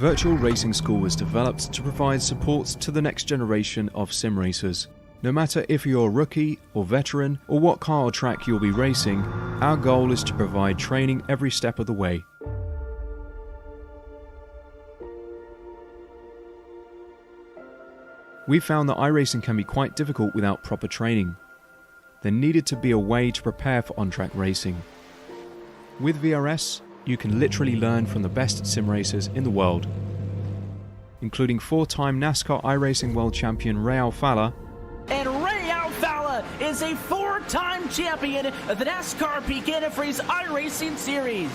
Virtual Racing School was developed to provide support to the next generation of sim racers. No matter if you're a rookie or veteran or what car or track you'll be racing, our goal is to provide training every step of the way. We found that iRacing can be quite difficult without proper training. There needed to be a way to prepare for on-track racing. With VRS, you can literally learn from the best sim racers in the world, including four-time NASCAR iRacing World Champion Ray Alfalla. And Ray Alfalla is a four-time champion of the NASCAR Peak Antifreeze iRacing Series.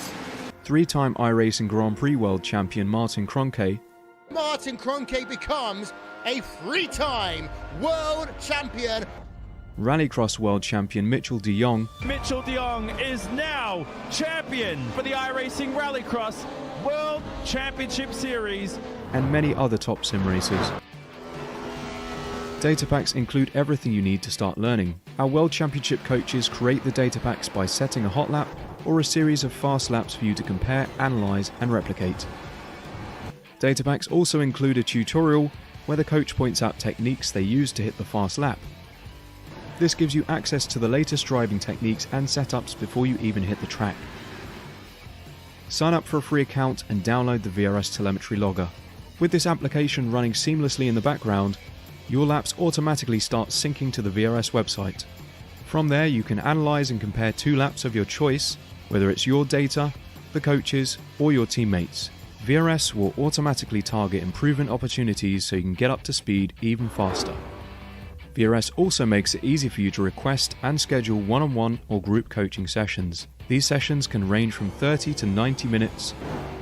Three-time iRacing Grand Prix World Champion Martin Kroenke. Martin Kroenke becomes a three-time world champion. Rallycross World Champion Mitchell de Jong. Mitchell de Jong is now champion for the iRacing Rallycross World Championship Series. And many other top sim racers. Data packs include everything you need to start learning. Our World Championship coaches create the data packs by setting a hot lap or a series of fast laps for you to compare, analyze, and replicate. Data packs also include a tutorial where the coach points out techniques they use to hit the fast lap. This gives you access to the latest driving techniques and setups before you even hit the track. Sign up for a free account and download the VRS telemetry logger. With this application running seamlessly in the background, your laps automatically start syncing to the VRS website. From there, you can analyze and compare two laps of your choice, whether it's your data, the coaches, or your teammates. VRS will automatically target improvement opportunities so you can get up to speed even faster. VRS also makes it easy for you to request and schedule one-on-one or group coaching sessions. These sessions can range from 30 to 90 minutes,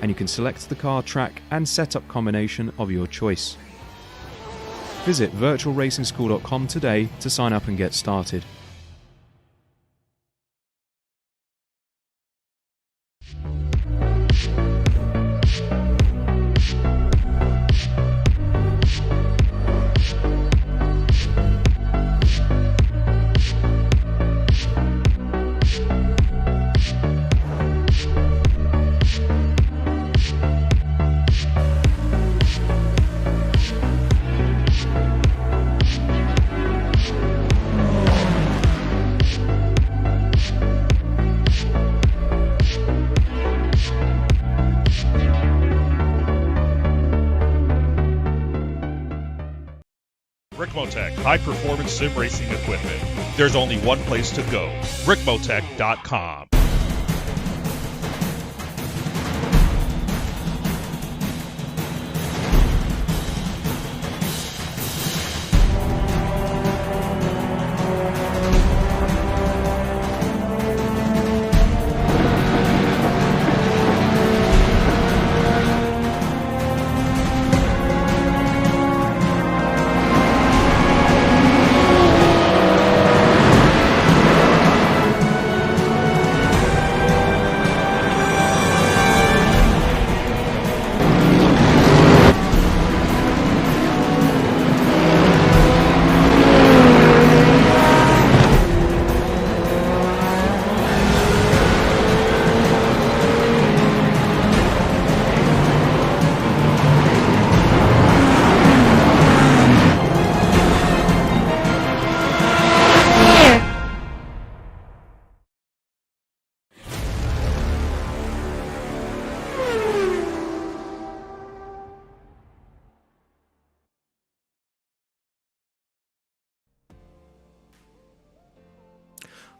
and you can select the car, track, and setup combination of your choice. Visit virtualracingschool.com today to sign up and get started. Ricmotech, high-performance sim racing equipment. There's only one place to go, Ricmotech.com.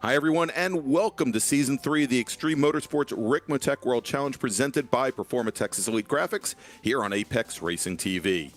Hi everyone, and welcome to Season 3 of the Extreme Motorsports Ricmotech World Challenge presented by Performa Texas Elite Graphics here on Apex Racing TV.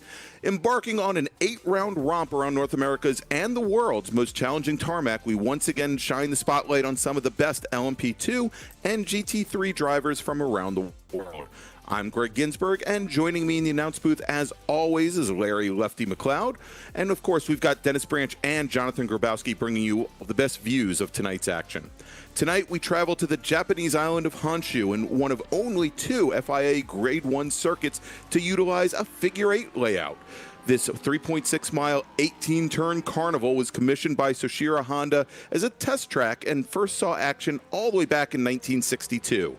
Embarking on an 8-round romp around North America's and the world's most challenging tarmac, we once again shine the spotlight on some of the best LMP2 and GT3 drivers from around the world. I'm Greg Ginsberg, and joining me in the announce booth, as always, is Larry Lefty McLeod. And of course, we've got Dennis Branch and Jonathan Grabowski bringing you the best views of tonight's action. Tonight, we travel to the Japanese island of Honshu in one of only 2 FIA Grade 1 circuits to utilize a figure-8 layout. This 3.6-mile, 18-turn carnival was commissioned by Soshiro Honda as a test track and first saw action all the way back in 1962.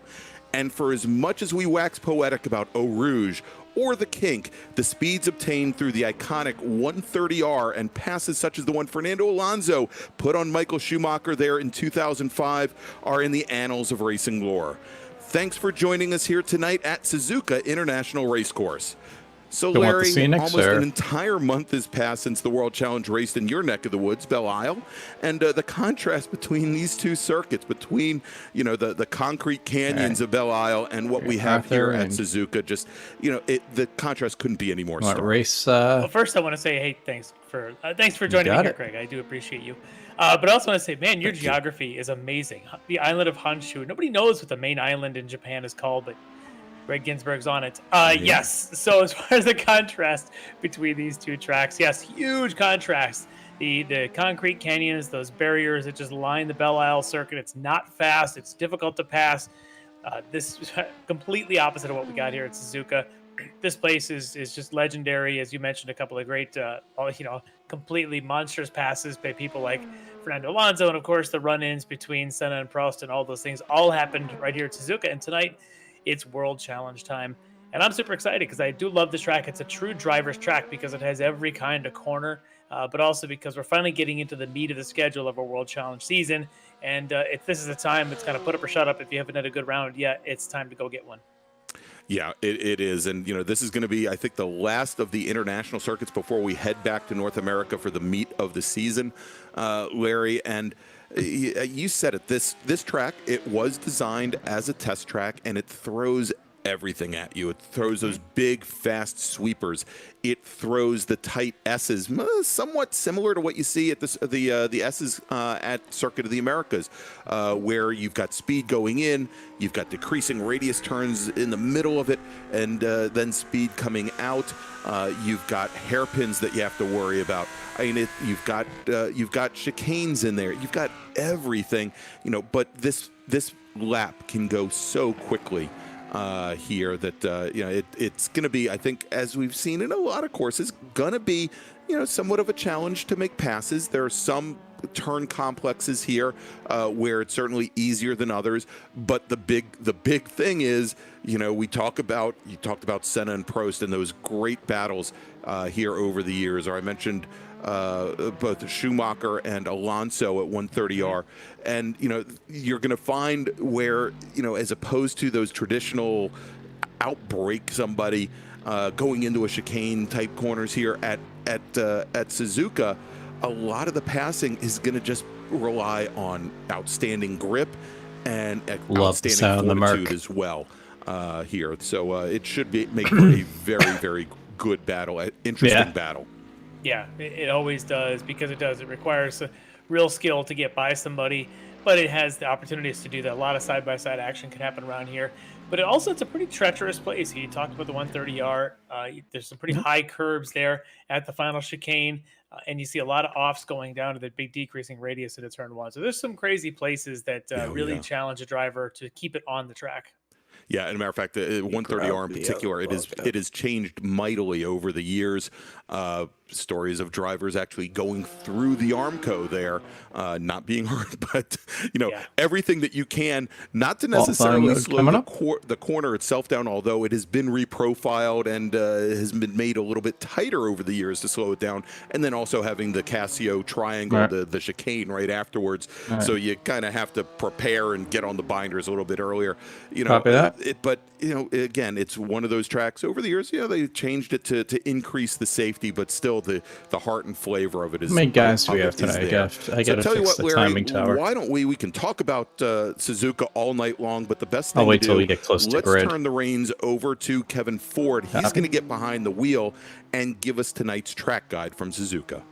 And for as much as we wax poetic about Eau Rouge or the kink, the speeds obtained through the iconic 130R and passes such as the one Fernando Alonso put on Michael Schumacher there in 2005 are in the annals of racing lore. Thanks for joining us here tonight at Suzuka International Racecourse. So, Larry, almost an entire month has passed since the World Challenge raced in your neck of the woods, Belle Isle, and the contrast between these two circuits, between the concrete canyons of Belle Isle and what we have here at Suzuka, just the contrast couldn't be any more stark. Well, first I want to say, hey, thanks for joining me here, Craig. I do appreciate you. But I also want to say, man, your geography is amazing. The island of Honshu. Nobody knows what the main island in Japan is called, but Greg Ginsberg's on it. Yes. So as far as the contrast between these two tracks, yes, huge contrast. The concrete canyons, those barriers that just line the Belle Isle circuit. It's not fast. It's difficult to pass. This is completely opposite of what we got here at Suzuka. This place is just legendary. As you mentioned, a couple of great, completely monstrous passes by people like Fernando Alonso. And of course, the run-ins between Senna and Prost and all those things all happened right here at Suzuka. And tonight, it's World Challenge time. And I'm super excited because I do love this track. It's a true driver's track because it has every kind of corner, but also because we're finally getting into the meat of the schedule of a World Challenge season. And if this is a time it's kind of put up or shut up. If you haven't had a good round yet, it's time to go get one. Yeah, it is. And, this is going to be, I think, the last of the international circuits before we head back to North America for the meat of the season, Larry. And you said it, this track, it was designed as a test track, and it throws everything at you. It throws those big, fast sweepers. It throws the tight S's, somewhat similar to what you see at the S's at Circuit of the Americas, where you've got speed going in, you've got decreasing radius turns in the middle of it, and then speed coming out. You've got hairpins that you have to worry about. I mean, you've got chicanes in there. You've got everything, But this lap can go so quickly here that it's going to be, I think, as we've seen in a lot of courses, going to be somewhat of a challenge to make passes. There are some turn complexes here where it's certainly easier than others, but the big thing is, you talked about Senna and Prost and those great battles here over the years, or I mentioned both Schumacher and Alonso at 130R. And, you're going to find where, as opposed to those traditional outbreak somebody going into a chicane type corners here at Suzuka, a lot of the passing is going to just rely on outstanding grip and outstanding fortitude as well here. So it should make for a very, very good battle, interesting battle. Yeah, it always does, because it does. It requires a real skill to get by somebody, but it has the opportunities to do that. A lot of side-by-side action can happen around here. But it's a pretty treacherous place. He talked about the 130R. There's some pretty high curbs there at the final chicane, and you see a lot of offs going down to the big decreasing radius into turn one. So there's some crazy places that really challenge a driver to keep it on the track. Yeah, and a matter of fact, the 130R in particular, it has changed mightily over the years. Stories of drivers actually going through the Armco there, not being hurt, but everything that you can, not to necessarily slow the corner itself down, although it has been reprofiled and has been made a little bit tighter over the years to slow it down, and then also having the Casio triangle, the chicane right afterwards, so you kind of have to prepare and get on the binders a little bit earlier. Copy that. But again, it's one of those tracks over the years. They changed it to increase the safety, but still the heart and flavor of it is. How many guys do we have today? I got to fix the timing tower. Why don't we can talk about Suzuka all night long, but the best thing I'll wait till we get close to grid. Let's turn the reins over to Kevin Ford. He's going to get behind the wheel and give us tonight's track guide from Suzuka.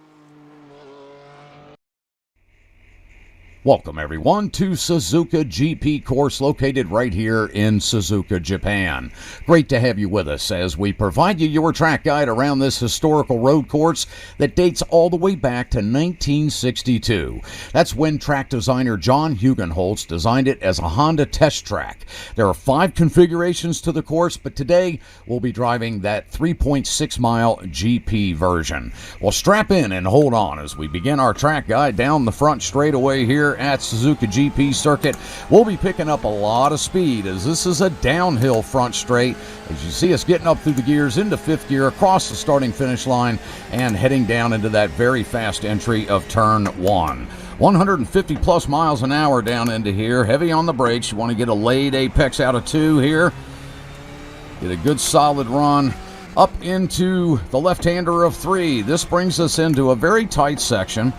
Welcome, everyone, to Suzuka GP course located right here in Suzuka, Japan. Great to have you with us as we provide you your track guide around this historical road course that dates all the way back to 1962. That's when track designer John Hugenholtz designed it as a Honda test track. There are 5 configurations to the course, but today we'll be driving that 3.6-mile GP version. Well, strap in and hold on as we begin our track guide down the front straightaway here at Suzuka GP circuit. We'll be picking up a lot of speed as this is a downhill front straight. As you see us getting up through the gears into 5th gear, across the starting finish line, and heading down into that very fast entry of turn 1. 150 plus miles an hour down into here. Heavy on the brakes. You want to get a laid apex out of 2 here. Get a good solid run up into the left-hander of 3. This brings us into a very tight section.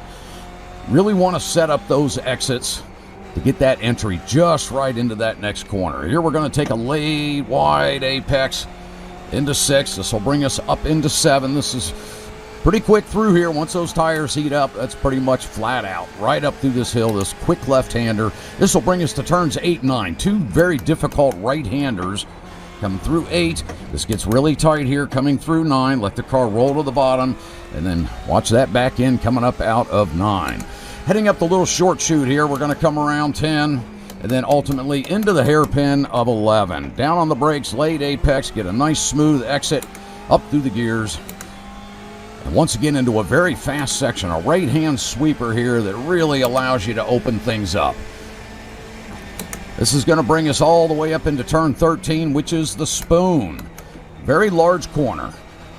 Really want to set up those exits to get that entry just right into that next corner. Here we're going to take a laid wide apex into 6. This will bring us up into 7. This is pretty quick through here. Once those tires heat up, that's pretty much flat out. Right up through this hill, this quick left-hander. This will bring us to turns 8 and 9. 2 very difficult right-handers coming through 8. This gets really tight here coming through 9. Let the car roll to the bottom, and then watch that back end coming up out of 9. Heading up the little short chute here, we're going to come around 10, and then ultimately into the hairpin of 11. Down on the brakes, laid apex, get a nice smooth exit up through the gears. And once again into a very fast section, a right-hand sweeper here that really allows you to open things up. This is going to bring us all the way up into turn 13, which is the spoon. Very large corner.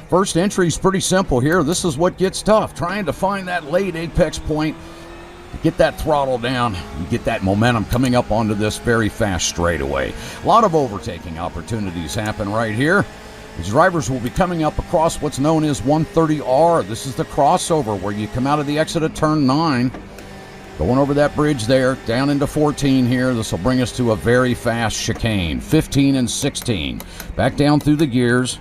First entry is pretty simple here. This is what gets tough, trying to find that late apex point to get that throttle down and get that momentum coming up onto this very fast straightaway. A lot of overtaking opportunities happen right here. These drivers will be coming up across what's known as 130R. This is the crossover where you come out of the exit of turn 9. Going over that bridge there, down into 14 here. This will bring us to a very fast chicane. 15 and 16. Back down through the gears.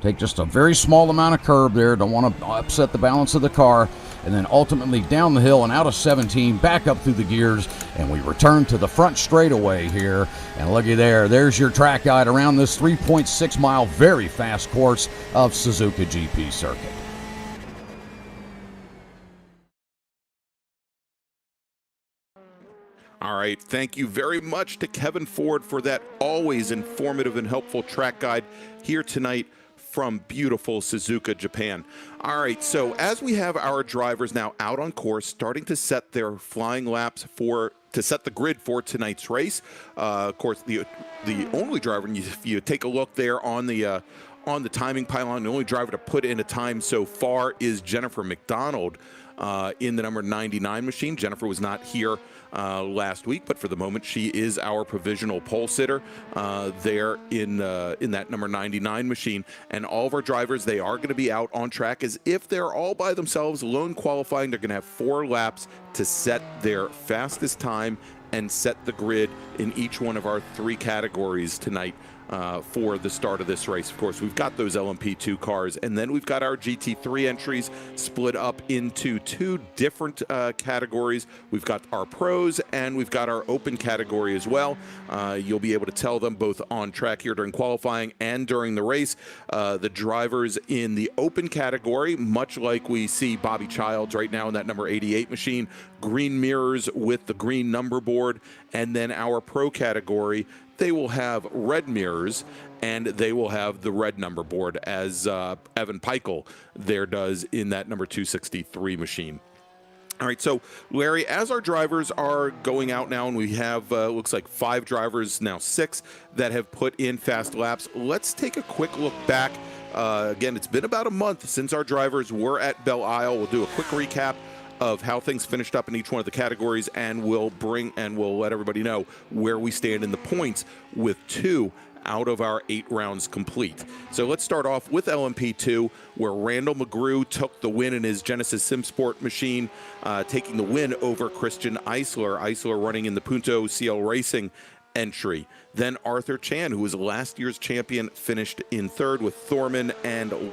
Take just a very small amount of curb there. Don't want to upset the balance of the car. And then ultimately down the hill and out of 17, back up through the gears. And we return to the front straightaway here. And looky there, there's your track guide around this 3.6 mile very fast course of Suzuka GP circuit. All right, thank you very much to Kevin Ford for that always informative and helpful track guide here tonight from beautiful Suzuka, Japan. All right, so as we have our drivers now out on course, starting to set their flying laps to set the grid for tonight's race. Of course, the only driver, and if you take a look there on the timing pylon, the only driver to put in a time so far is Jennifer McDonald in the number 99 machine. Jennifer was not here last week, but for the moment she is our provisional pole sitter there in that number 99 machine. And all of our drivers, they are going to be out on track as if they're all by themselves, lone qualifying. They're going to have 4 laps to set their fastest time and set the grid in each one of our 3 categories tonight for the start of this race. Of course, we've got those LMP2 cars, and then we've got our GT3 entries split up into 2 different categories. We've got our pros and we've got our open category as well. You'll be able to tell them both on track here during qualifying and during the race. The drivers in the open category, much like we see Bobby Childs right now in that number 88 machine, green mirrors with the green number board, and then our pro category, they will have red mirrors and they will have the red number board as Evan Peichel there does in that number 263 machine. All right, so Larry, as our drivers are going out now, and we have, looks like 5 drivers, now 6, that have put in fast laps, let's take a quick look back. Again, it's been about a month since our drivers were at Belle Isle. We'll do a quick recap of how things finished up in each one of the categories, and we'll let everybody know where we stand in the points with 2 out of our 8 rounds complete. So let's start off with LMP2, where Randall McGrew took the win in his Genesis SimSport machine, taking the win over Christian Eisler. Eisler running in the Punto CL Racing entry. Then Arthur Chan, who was last year's champion, finished in 3rd with Thorman and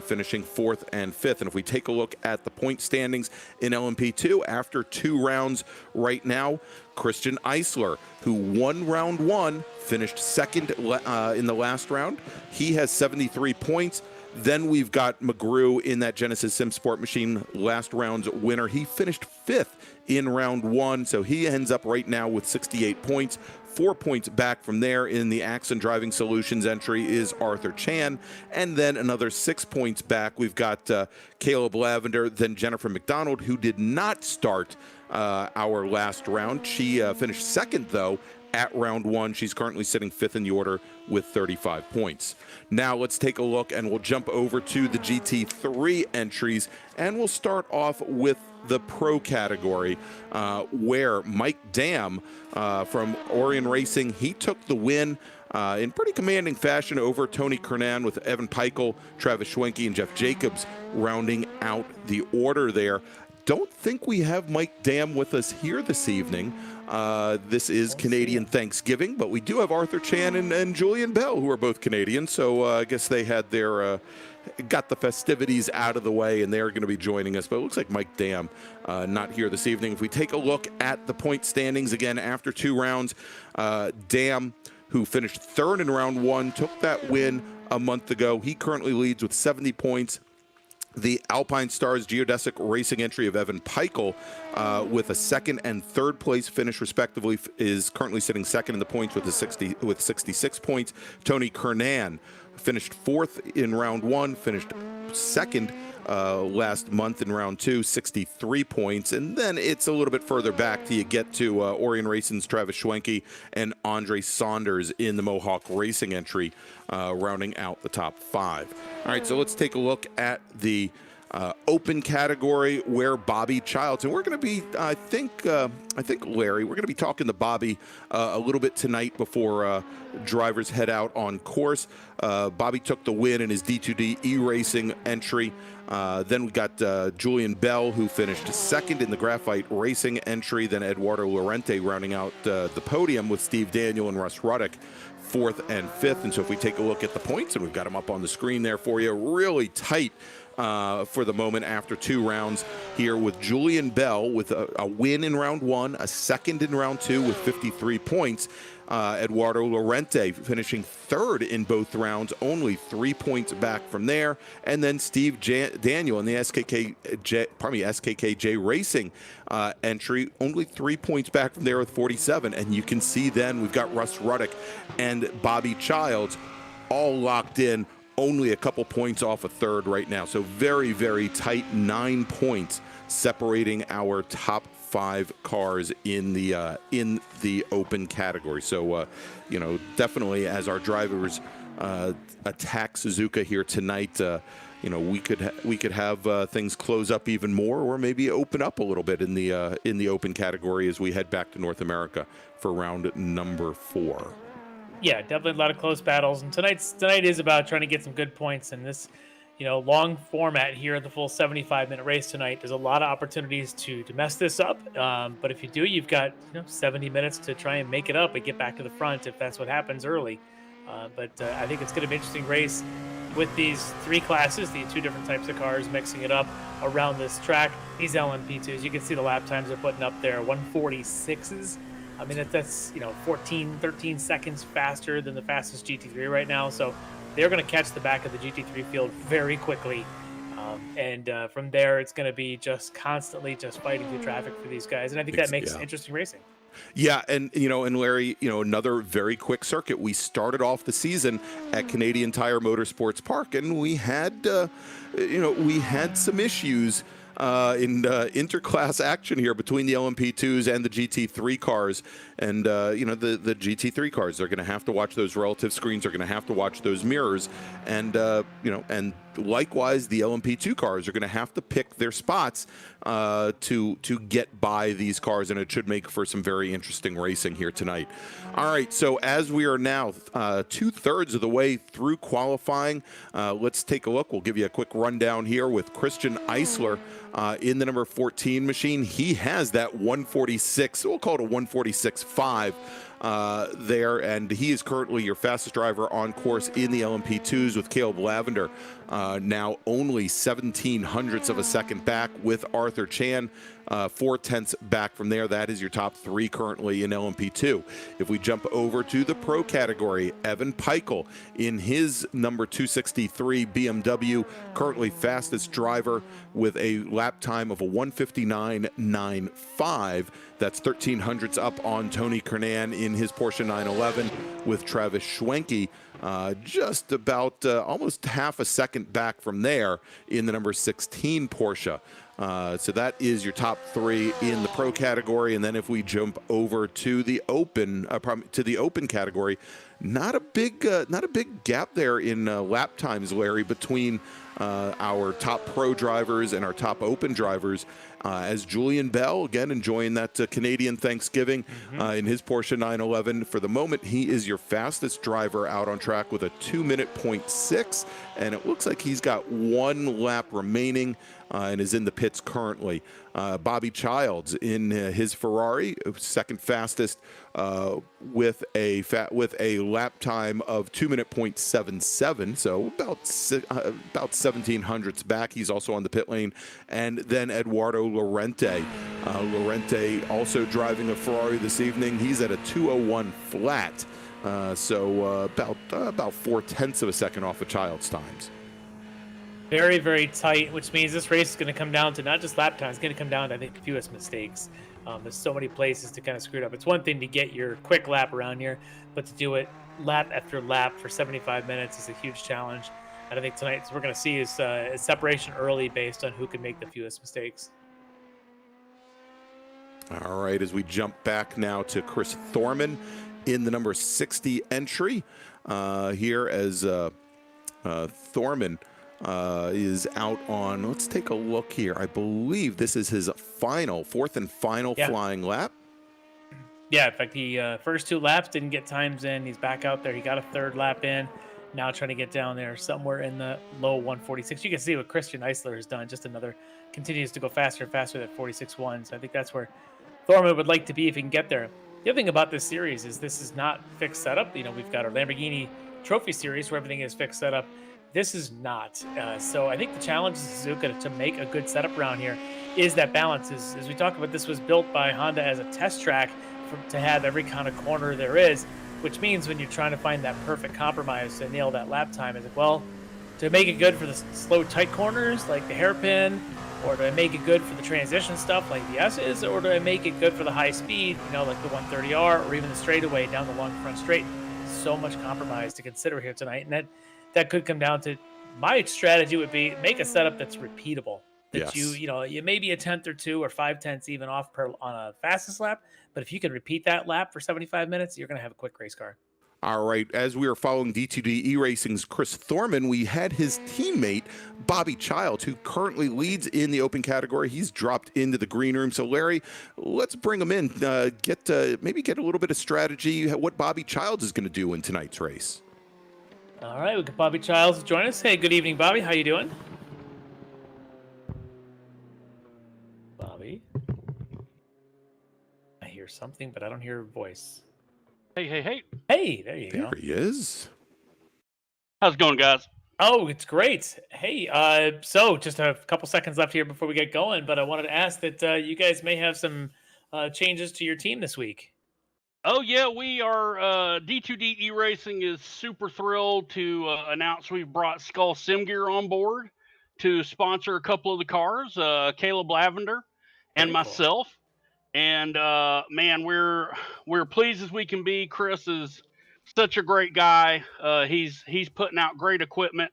finishing 4th and 5th. And if we take a look at the point standings in LMP2 after 2 rounds right now, Christian Eisler, who won round 1, finished 2nd in the last round. He has 73 points. Then we've got McGrew in that Genesis SimSport machine, last round's winner. He finished 5th in round 1, so he ends up right now with 68 points. 4 points back from there in the Axon Driving Solutions entry is Arthur Chan. And then another 6 points back, we've got Caleb Lavender, then Jennifer McDonald, who did not start our last round. She finished second, though, at round 1. She's currently sitting 5th in the order with 35 points. Now let's take a look, and we'll jump over to the GT3 entries, and we'll start off with the pro category, where Mike Dam from Orion Racing, he took the win in pretty commanding fashion over Tony Kernan, with Evan Peichel, Travis Schwenke, and Jeff Jacobs rounding out the order there. Don't think we have Mike Dam with us here this evening. This is Canadian Thanksgiving, but we do have Arthur Chan and Julian Bell, who are both Canadian, so I guess they had their got the festivities out of the way, and they're going to be joining us. But it looks like Mike Dam not here this evening. If we take a look at the point standings again after 2 rounds, Dam, who finished 3rd in round 1, took that win a month ago. He currently leads with 70 points. The Alpine Stars Geodesic Racing entry of Evan Peichel, with a 2nd and 3rd place finish respectively, is currently sitting 2nd in the points with 66 points. Tony Kernan finished 4th in round 1, finished 2nd last month in round 2, 63 points. And then it's a little bit further back till you get to Orion Racing's Travis Schwenke and Andre Saunders in the Mohawk Racing entry, rounding out the top 5. All right, so let's take a look at the open category, where Bobby Childs, and we're going to be, I think Larry, we're going to be talking to Bobby a little bit tonight before drivers head out on course. Bobby took the win in his D2D E-Racing entry. Then we got Julian Bell, who finished 2nd in the Graphite Racing entry. Then Eduardo Lorente rounding out the podium, with Steve Daniel and Russ Ruddock 4th and 5th. And so if we take a look at the points, and we've got them up on the screen there for you, really tight for the moment after 2 rounds here, with Julian Bell with a win in round 1, a 2nd in round 2 with 53 points. Eduardo Lorente finishing 3rd in both rounds, only 3 points back from there. And then Steve Daniel in the SKKJ Racing entry, only 3 points back from there with 47. And you can see then we've got Russ Ruddock and Bobby Childs all locked in, only a couple points off of 3rd right now. So very, very tight, 9 points separating our top 5 cars in the open category. So definitely, as our drivers attack Suzuka here tonight, we could have things close up even more, or maybe open up a little bit in the open category as we head back to North America for round number 4. Yeah, definitely a lot of close battles, and tonight is about trying to get some good points in this, long format here. The full 75-minute race tonight. There's a lot of opportunities to mess this up, but if you do, you've got 70 minutes to try and make it up and get back to the front if that's what happens early. But I think it's going to be an interesting race with these 3 classes, the 2 different types of cars, mixing it up around this track. These LMP2s, you can see the lap times they're putting up there, 146s. I mean, that's 14, 13 seconds faster than the fastest GT3 right now. So they're going to catch the back of the GT3 field very quickly. And from there, it's going to be just constantly just fighting through traffic for these guys. And I think that makes interesting racing. Yeah, and and Larry, another very quick circuit. We started off the season at Canadian Tire Motorsports Park, and we had some issues in interclass action here between the LMP2s and the GT3 cars. And, the GT3 cars, they're going to have to watch those relative screens. They're going to have to watch those mirrors. And, and likewise, the LMP2 cars are going to have to pick their spots to get by these cars. And it should make for some very interesting racing here tonight. All right, so as we are now 2/3 of the way through qualifying, let's take a look. We'll give you a quick rundown here with Christian Eisler in the number 14 machine. He has that 146, we'll call it a 146.5 there, and he is currently your fastest driver on course in the LMP2s, with Caleb Lavender now only 0.17 of a second back, with Arthur Chan 0.4 back from there. That is your top 3 currently in LMP2. If we jump over to the pro category, Evan Peichel in his number 263 BMW, currently fastest driver with a lap time of a 1:59.95. That's 0.13 up on Tony Kernan in his Porsche 911, with Travis Schwenke just about almost half a second back from there in the number 16 Porsche. So that is your top 3 in the pro category. And then if we jump over to the open category, not a big gap there in lap times, Larry, between our top pro drivers and our top open drivers. As Julian Bell, again, enjoying that Canadian Thanksgiving in his Porsche 911. For the moment, he is your fastest driver out on track with a 2:06, and it looks like he's got 1 lap remaining and is in the pits currently. Bobby Childs in his Ferrari, second fastest with a lap time of 2:77, so about 1700ths back. He's also on the pit lane. And then Eduardo Lorente. Lorente also driving a Ferrari this evening. He's at a 2:01 flat, so about 0.4 of a second off of Child's times. Very, very tight, which means this race is going to come down to not just lap time. It's going to come down to, I think, fewest mistakes. There's so many places to kind of screw it up. It's one thing to get your quick lap around here, but to do it lap after lap for 75 minutes is a huge challenge. And I think tonight we're going to see is a separation early based on who can make the fewest mistakes. All right, as we jump back now to Chris Thorman in the number 60 entry here as Thorman is out on, let's take a look here. I believe this is his fourth and final flying lap. Yeah, in fact, the first 2 laps didn't get times in. He's back out there. He got a 3rd lap in. Now trying to get down there somewhere in the low 146. You can see what Christian Eisler has done. Just continues to go faster and faster at 46.1. So I think that's where Thorman would like to be if he can get there. The other thing about this series is this is not fixed setup. You know, we've got our Lamborghini Trophy Series where everything is fixed setup. This is not. So I think the challenge of Suzuka to make a good setup around here is that balance. As we talked about, this was built by Honda as a test track to have every kind of corner there is, which means when you're trying to find that perfect compromise to nail that lap time, is like, well, to make it good for the slow, tight corners like the hairpin, or do I make it good for the transition stuff like the S's, or do I make it good for the high speed, like the 130R, or even the straightaway down the long front straight? So much compromise to consider here tonight, and that could come down to my strategy would be make a setup that's repeatable. That you maybe a 10th or 2 or 5/10 even off on a fastest lap, but if you can repeat that lap for 75 minutes, you're going to have a quick race car. All right, as we were following D2D E-Racing's Chris Thorman, we had his teammate, Bobby Childs, who currently leads in the open category. He's dropped into the green room. So, Larry, let's bring him in, maybe get a little bit of strategy, what Bobby Childs is going to do in tonight's race. All right, we got Bobby Childs join us. Hey, good evening, Bobby. How you doing? Bobby? I hear something, but I don't hear a voice. Hey. Hey, there you go. There he is. How's it going, guys? Oh, it's great. Hey, so just a couple seconds left here before we get going, but I wanted to ask that you guys may have some changes to your team this week. Oh, yeah, we are, D2D E-Racing is super thrilled to announce we've brought Skull Sim Gear on board to sponsor a couple of the cars, Caleb Lavender and myself. Cool. And, man, we're pleased as we can be. Chris is such a great guy. He's putting out great equipment,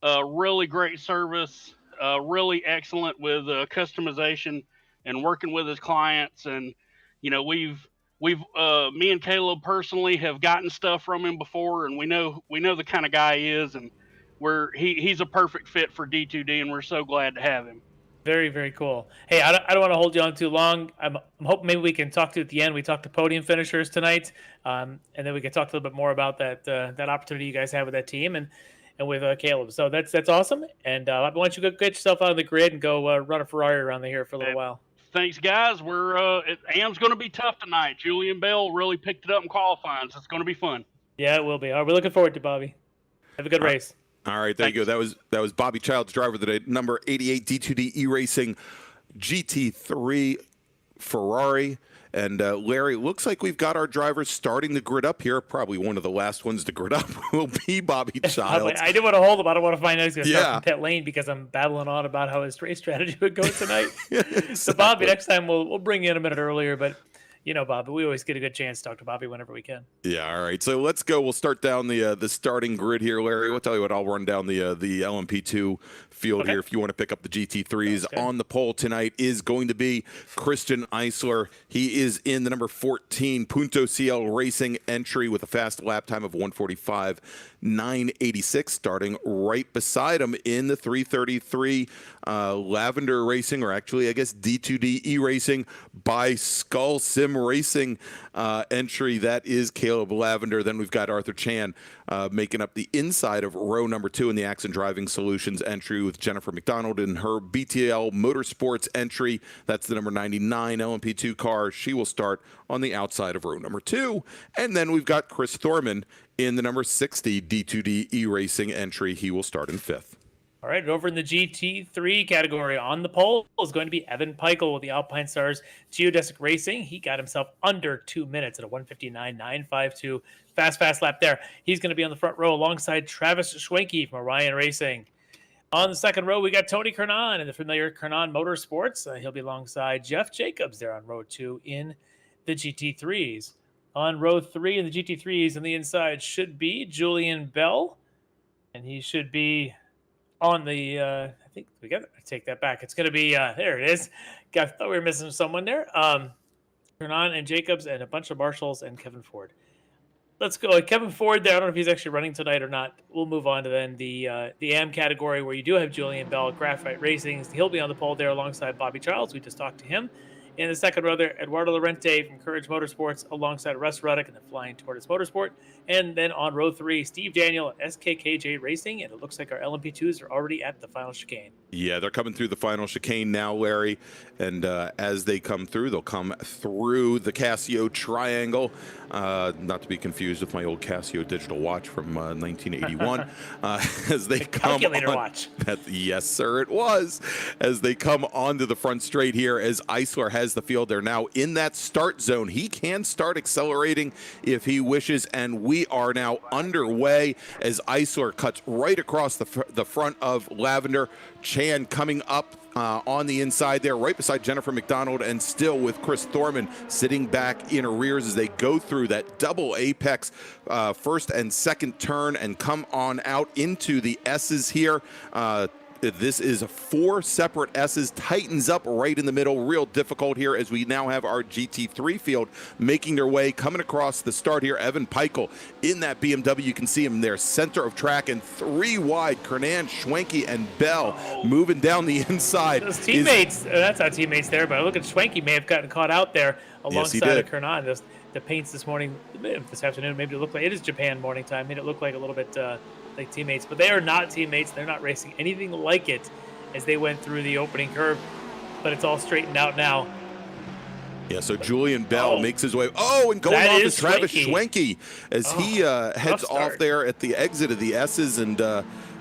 really great service, really excellent with customization and working with his clients. And, we've me and Caleb personally have gotten stuff from him before, and we know the kind of guy he is, and he's a perfect fit for D2D, and we're so glad to have him. Very, very cool. Hey, I don't want to hold you on too long. I'm hoping maybe we can talk to you at the end. We talked to podium finishers tonight, and then we can talk a little bit more about that opportunity you guys have with that team and with Caleb. So that's awesome. And why don't you go get yourself out of the grid and go run a Ferrari around here for a little while. Thanks, guys. AM's going to be tough tonight. Julian Bell really picked it up in qualifying, so it's going to be fun. Yeah, it will be. All right, we're looking forward to it, Bobby. Have a good race. All right, there you go. That was Bobby Childs, driver of the day, number 88 D2D E-Racing GT3 Ferrari. And Larry, looks like we've got our drivers starting to grid up here. Probably one of the last ones to grid up will be Bobby Childs. I did want to hold him. I don't want to find out he's going to start from pit lane because I'm battling on about how his race strategy would go tonight. Exactly. So, Bobby, next time we'll bring you in a minute earlier. But, You know, Bobby, we always get a good chance to talk to Bobby whenever we can. Yeah, all right. So let's go. We'll start down the starting grid here, Larry. We'll tell you what. I'll run down the LMP2 field here. If you want to pick up the GT3s on the pole tonight, is going to be Christian Eisler. He is in the number 14 Punto CL Racing entry with a fast lap time of 1:45.986. Starting right beside him in the 3:33 Lavender Racing, or actually I guess D2D Racing by Skull Sim Racing entry. That is Caleb Lavender. Then we've got Arthur Chan making up the inside of row number 2 in the Axon Driving Solutions entry with Jennifer McDonald in her BTL Motorsports entry. That's the number 99 LMP2 car. She will start on the outside of row number 2. And then we've got Chris Thorman in the number 60 D2D Racing entry. He will start in 5th. All right, over in the GT3 category on the pole is going to be Evan Peichel with the Alpine Stars Geodesic Racing. He got himself under 2 minutes at a 1:59.952. Fast lap there. He's going to be on the front row alongside Travis Schwenke from Orion Racing. On the second row, we got Tony Kernan in the familiar Kernan Motorsports. He'll be alongside Jeff Jacobs there on row 2 in the GT3s. On row 3 in the GT3s on the inside should be Julian Bell, and he should be on the, I think we got to take that back. It's going to be, there it is. I thought we were missing someone there. Hernan and Jacobs and a bunch of Marshals and Kevin Ford. Let's go. Kevin Ford there. I don't know if he's actually running tonight or not. We'll move on to then the AM category where you do have Julian Bell, Graphite Racing. He'll be on the pole there alongside Bobby Charles. We just talked to him. In the second row there, Eduardo Lorente from Courage Motorsports alongside Russ Ruddock and the Flying Tortoise Motorsport. And then on row 3, Steve Daniel at SKKJ Racing. And it looks like our LMP2s are already at the final chicane. Yeah, they're coming through the final chicane now, Larry. And as they come through, they'll come through the Casio Triangle. Not to be confused with my old Casio digital watch from 1981. As they come calculator watch. Yes, sir, it was. As they come onto the front straight here, as Eisler has the field, they're now in that start zone. He can start accelerating if he wishes, and we are now underway as Eisler cuts right across the front of Lavender. Chan coming up on the inside there, right beside Jennifer McDonald, and still with Chris Thorman sitting back in arrears as they go through that double apex first and second turn and come on out into the S's here. This is 4 separate S's, tightens up right in the middle. Real difficult here as we now have our GT3 field making their way, coming across the start here. Evan Peichel in that BMW. You can see him there, center of track, and 3 wide. Kernan, Schwenke, and Bell moving down the inside. Those teammates, that's not teammates there, but look at Schwenke may have gotten caught out there alongside of Kernan. The paints this afternoon, maybe it looked like it is Japan morning time, made it look like a little bit like teammates, but they are not teammates. They're not racing anything like it as they went through the opening curve, but it's all straightened out now. Yeah, so Julian Bell makes his way. And going off is Travis Schwenke as he heads off there at the exit of the S's, and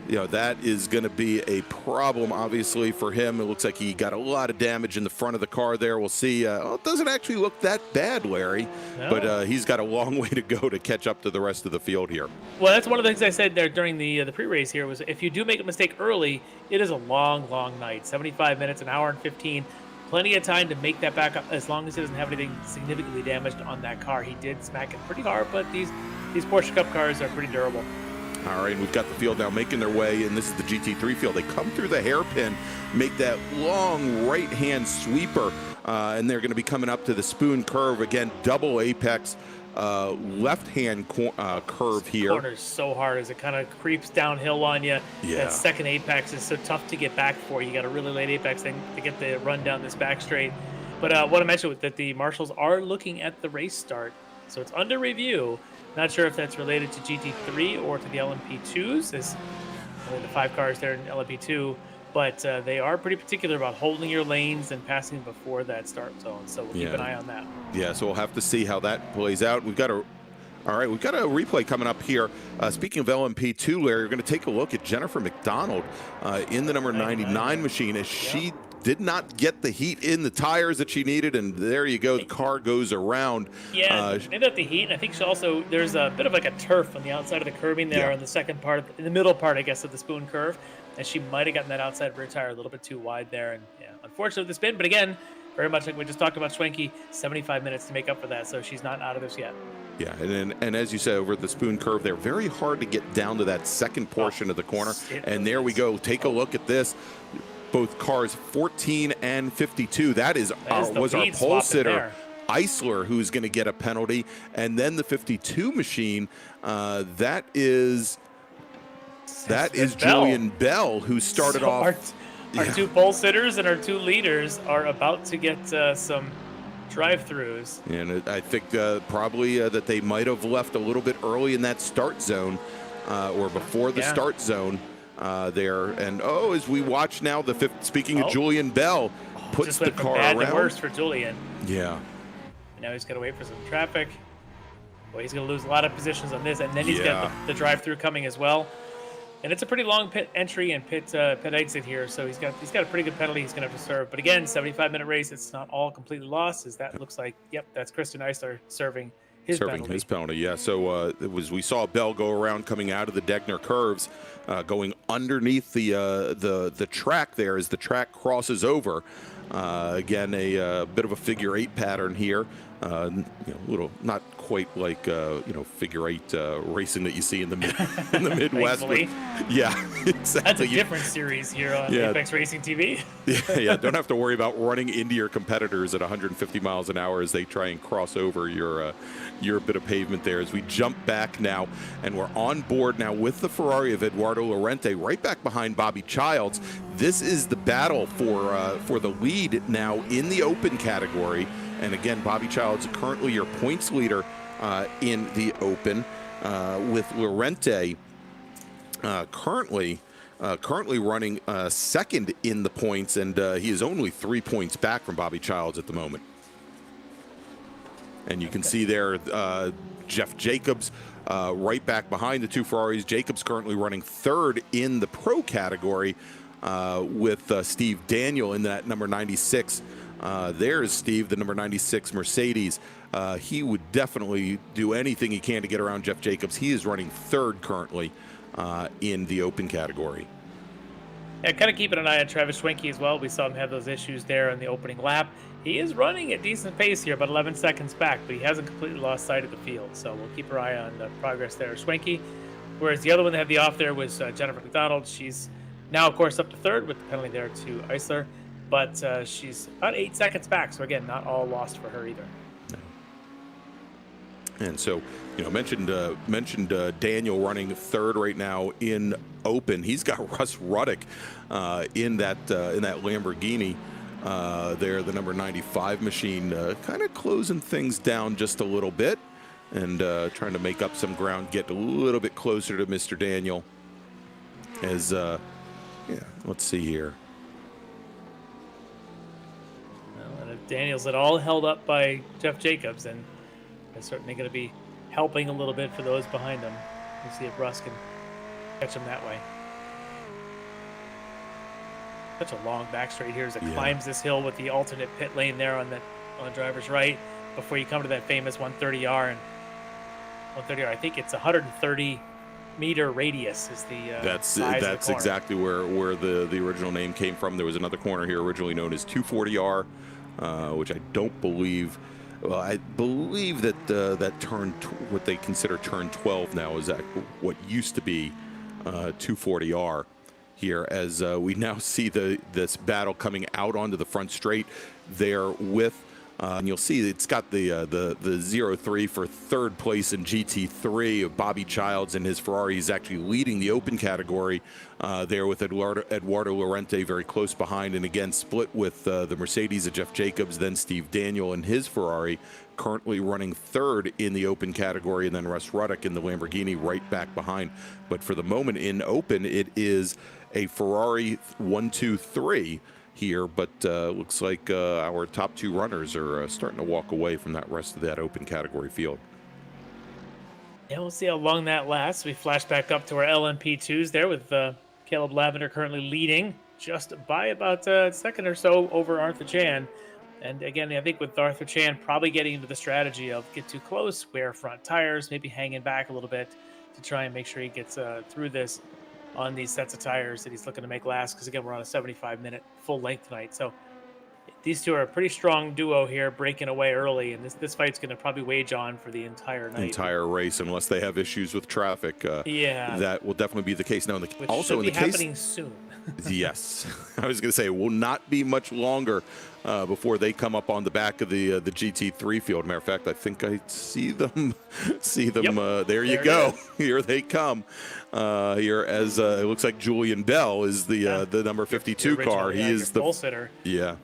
that is going to be a problem, obviously, for him. It looks like he got a lot of damage in the front of the car there. We'll see. It doesn't actually look that bad, Larry, but he's got a long way to go to catch up to the rest of the field here. Well, that's one of the things I said there during the pre-race here was if you do make a mistake early, it is a long, long night. 75 minutes, an hour and 15. Plenty of time to make that back up as long as he doesn't have anything significantly damaged on that car. He did smack it pretty hard, but these Porsche Cup cars are pretty durable. All right, we've got the field now making their way, and this is the GT3 field. They come through the hairpin, make that long right-hand sweeper, and they're going to be coming up to the spoon curve. Again, double apex, left-hand curve here. This corner is so hard as it kind of creeps downhill on you. Yeah. That second apex is so tough to get back for. You got a really late apex thing to get the run down this back straight. But what I mentioned was that the Marshals are looking at the race start, so it's under review. Not sure if that's related to GT3 or to the LMP2s. There's only the 5 cars there in LMP2, but they are pretty particular about holding your lanes and passing before that start zone. So we'll keep an eye on that. Yeah, so we'll have to see how that plays out. We've got a replay coming up here. Speaking of LMP2, Larry, you're going to take a look at Jennifer McDonald in the number 99 machine as she did not get the heat in the tires that she needed, and there you go. The car goes around. Yeah, maybe not the heat. And I think she also, there's a bit of like a turf on the outside of the curbing there on the second part, in the middle part, I guess, of the spoon curve. And she might have gotten that outside rear tire a little bit too wide there. And unfortunately, the spin. But again, very much like we just talked about Schwenke, 75 minutes to make up for that, so she's not out of this yet. Yeah, and as you said, over the spoon curve there, very hard to get down to that second portion of the corner. And there we go. Take a look at this. Both cars 14 and 52. That was our pole sitter, Eisler, who's going to get a penalty. And then the 52 machine, that is Julian Bell, who started off. Our two pole sitters and our two leaders are about to get some drive-throughs. And I think probably that they might have left a little bit early in that start zone or before the start zone there. And as we watch now, speaking of Julian Bell, puts the car around. Bad to worse for Julian. Yeah. Now he's got to wait for some traffic. Well, he's going to lose a lot of positions on this, and then he's got the drive-through coming as well. And it's a pretty long pit entry and pit exit here, so he's got a pretty good penalty he's going to have to serve. But again, 75-minute race, it's not all completely lost, as that looks like, that's Kristen Eisler serving his penalty. Yeah. So we saw Bell go around coming out of the Degner curves, going underneath the track there as the track crosses over. Again, a bit of a figure 8 pattern here. Little not quite like figure 8 racing that you see in the Midwest. Yeah, exactly. That's a different series here on Apex Racing TV. Yeah. Don't have to worry about running into your competitors at 150 miles an hour as they try and cross over your bit of pavement there. As we jump back now, and we're on board now with the Ferrari of Eduardo Lorente, right back behind Bobby Childs. This is the battle for the lead now in the open category. And again, Bobby Childs currently your points leader in the open, with Lorente currently running second in the points, and he is only 3 points back from Bobby Childs at the moment. And you can see there Jeff Jacobs right back behind the two Ferraris. Jacobs currently running third in the pro category with Steve Daniel in that number 96. There's Steve, the number 96 Mercedes. He would definitely do anything he can to get around Jeff Jacobs. He is running third currently in the open category. Yeah, kind of keeping an eye on Travis Schwenke as well. We saw him have those issues there in the opening lap. He is running at decent pace here, about 11 seconds back, but he hasn't completely lost sight of the field. So we'll keep our eye on the progress there, Schwenke. Whereas the other one that had the off there was Jennifer McDonald. She's now, of course, up to third with the penalty there to Eisler. But she's about 8 seconds back, so again, not all lost for her either. And so, mentioned Daniel running third right now in open. He's got Russ Ruddick in that Lamborghini there, the number 95 machine, kind of closing things down just a little bit and trying to make up some ground, get a little bit closer to Mr. Daniel. As let's see here. Daniel's at all held up by Jeff Jacobs, and they're certainly going to be helping a little bit for those behind him. We'll see if Russ can catch him that way. Such a long back straight here as it climbs this hill with the alternate pit lane there on the driver's right before you come to that famous 130R. And 130R, I think it's 130-meter radius is the that's exactly where the original name came from. There was another corner here originally known as 240R. Which I don't believe. Well, I believe that that turn, what they consider turn 12 now, is what used to be 240R here. As we now see this battle coming out onto the front straight there with. And you'll see it's got the 0-3 for third place in GT3 of Bobby Childs and his Ferrari. He's actually leading the open category there with Eduardo Lorente very close behind, and again split with the Mercedes of Jeff Jacobs, then Steve Daniel and his Ferrari currently running third in the open category, and then Russ Ruddick in the Lamborghini right back behind. But for the moment in open, it is a Ferrari 1-2-3 here, but looks like our top two runners are starting to walk away from that rest of that open category field. Yeah, we'll see how long that lasts. We flash back up to our LMP2s there with Caleb Lavender currently leading just by about a second or so over Arthur Chan. And again, I think with Arthur Chan probably getting into the strategy of get too close, wear front tires, maybe hanging back a little bit to try and make sure he gets through this on these sets of tires that he's looking to make last, because again, we're on a 75-minute full length tonight. So these two are a pretty strong duo here, breaking away early, and this fight's going to probably wage on for the entire night. Entire race, unless they have issues with traffic. That will definitely be the case. Now, Which also should in be the case, happening soon. yes, I was going to say it will not be much longer before they come up on the back of the GT3 field. Matter of fact, I think I see them. Yep. There you go. Here they come. Here, as it looks like Julian Bell is the number 52 car. He is the pole sitter. Yeah.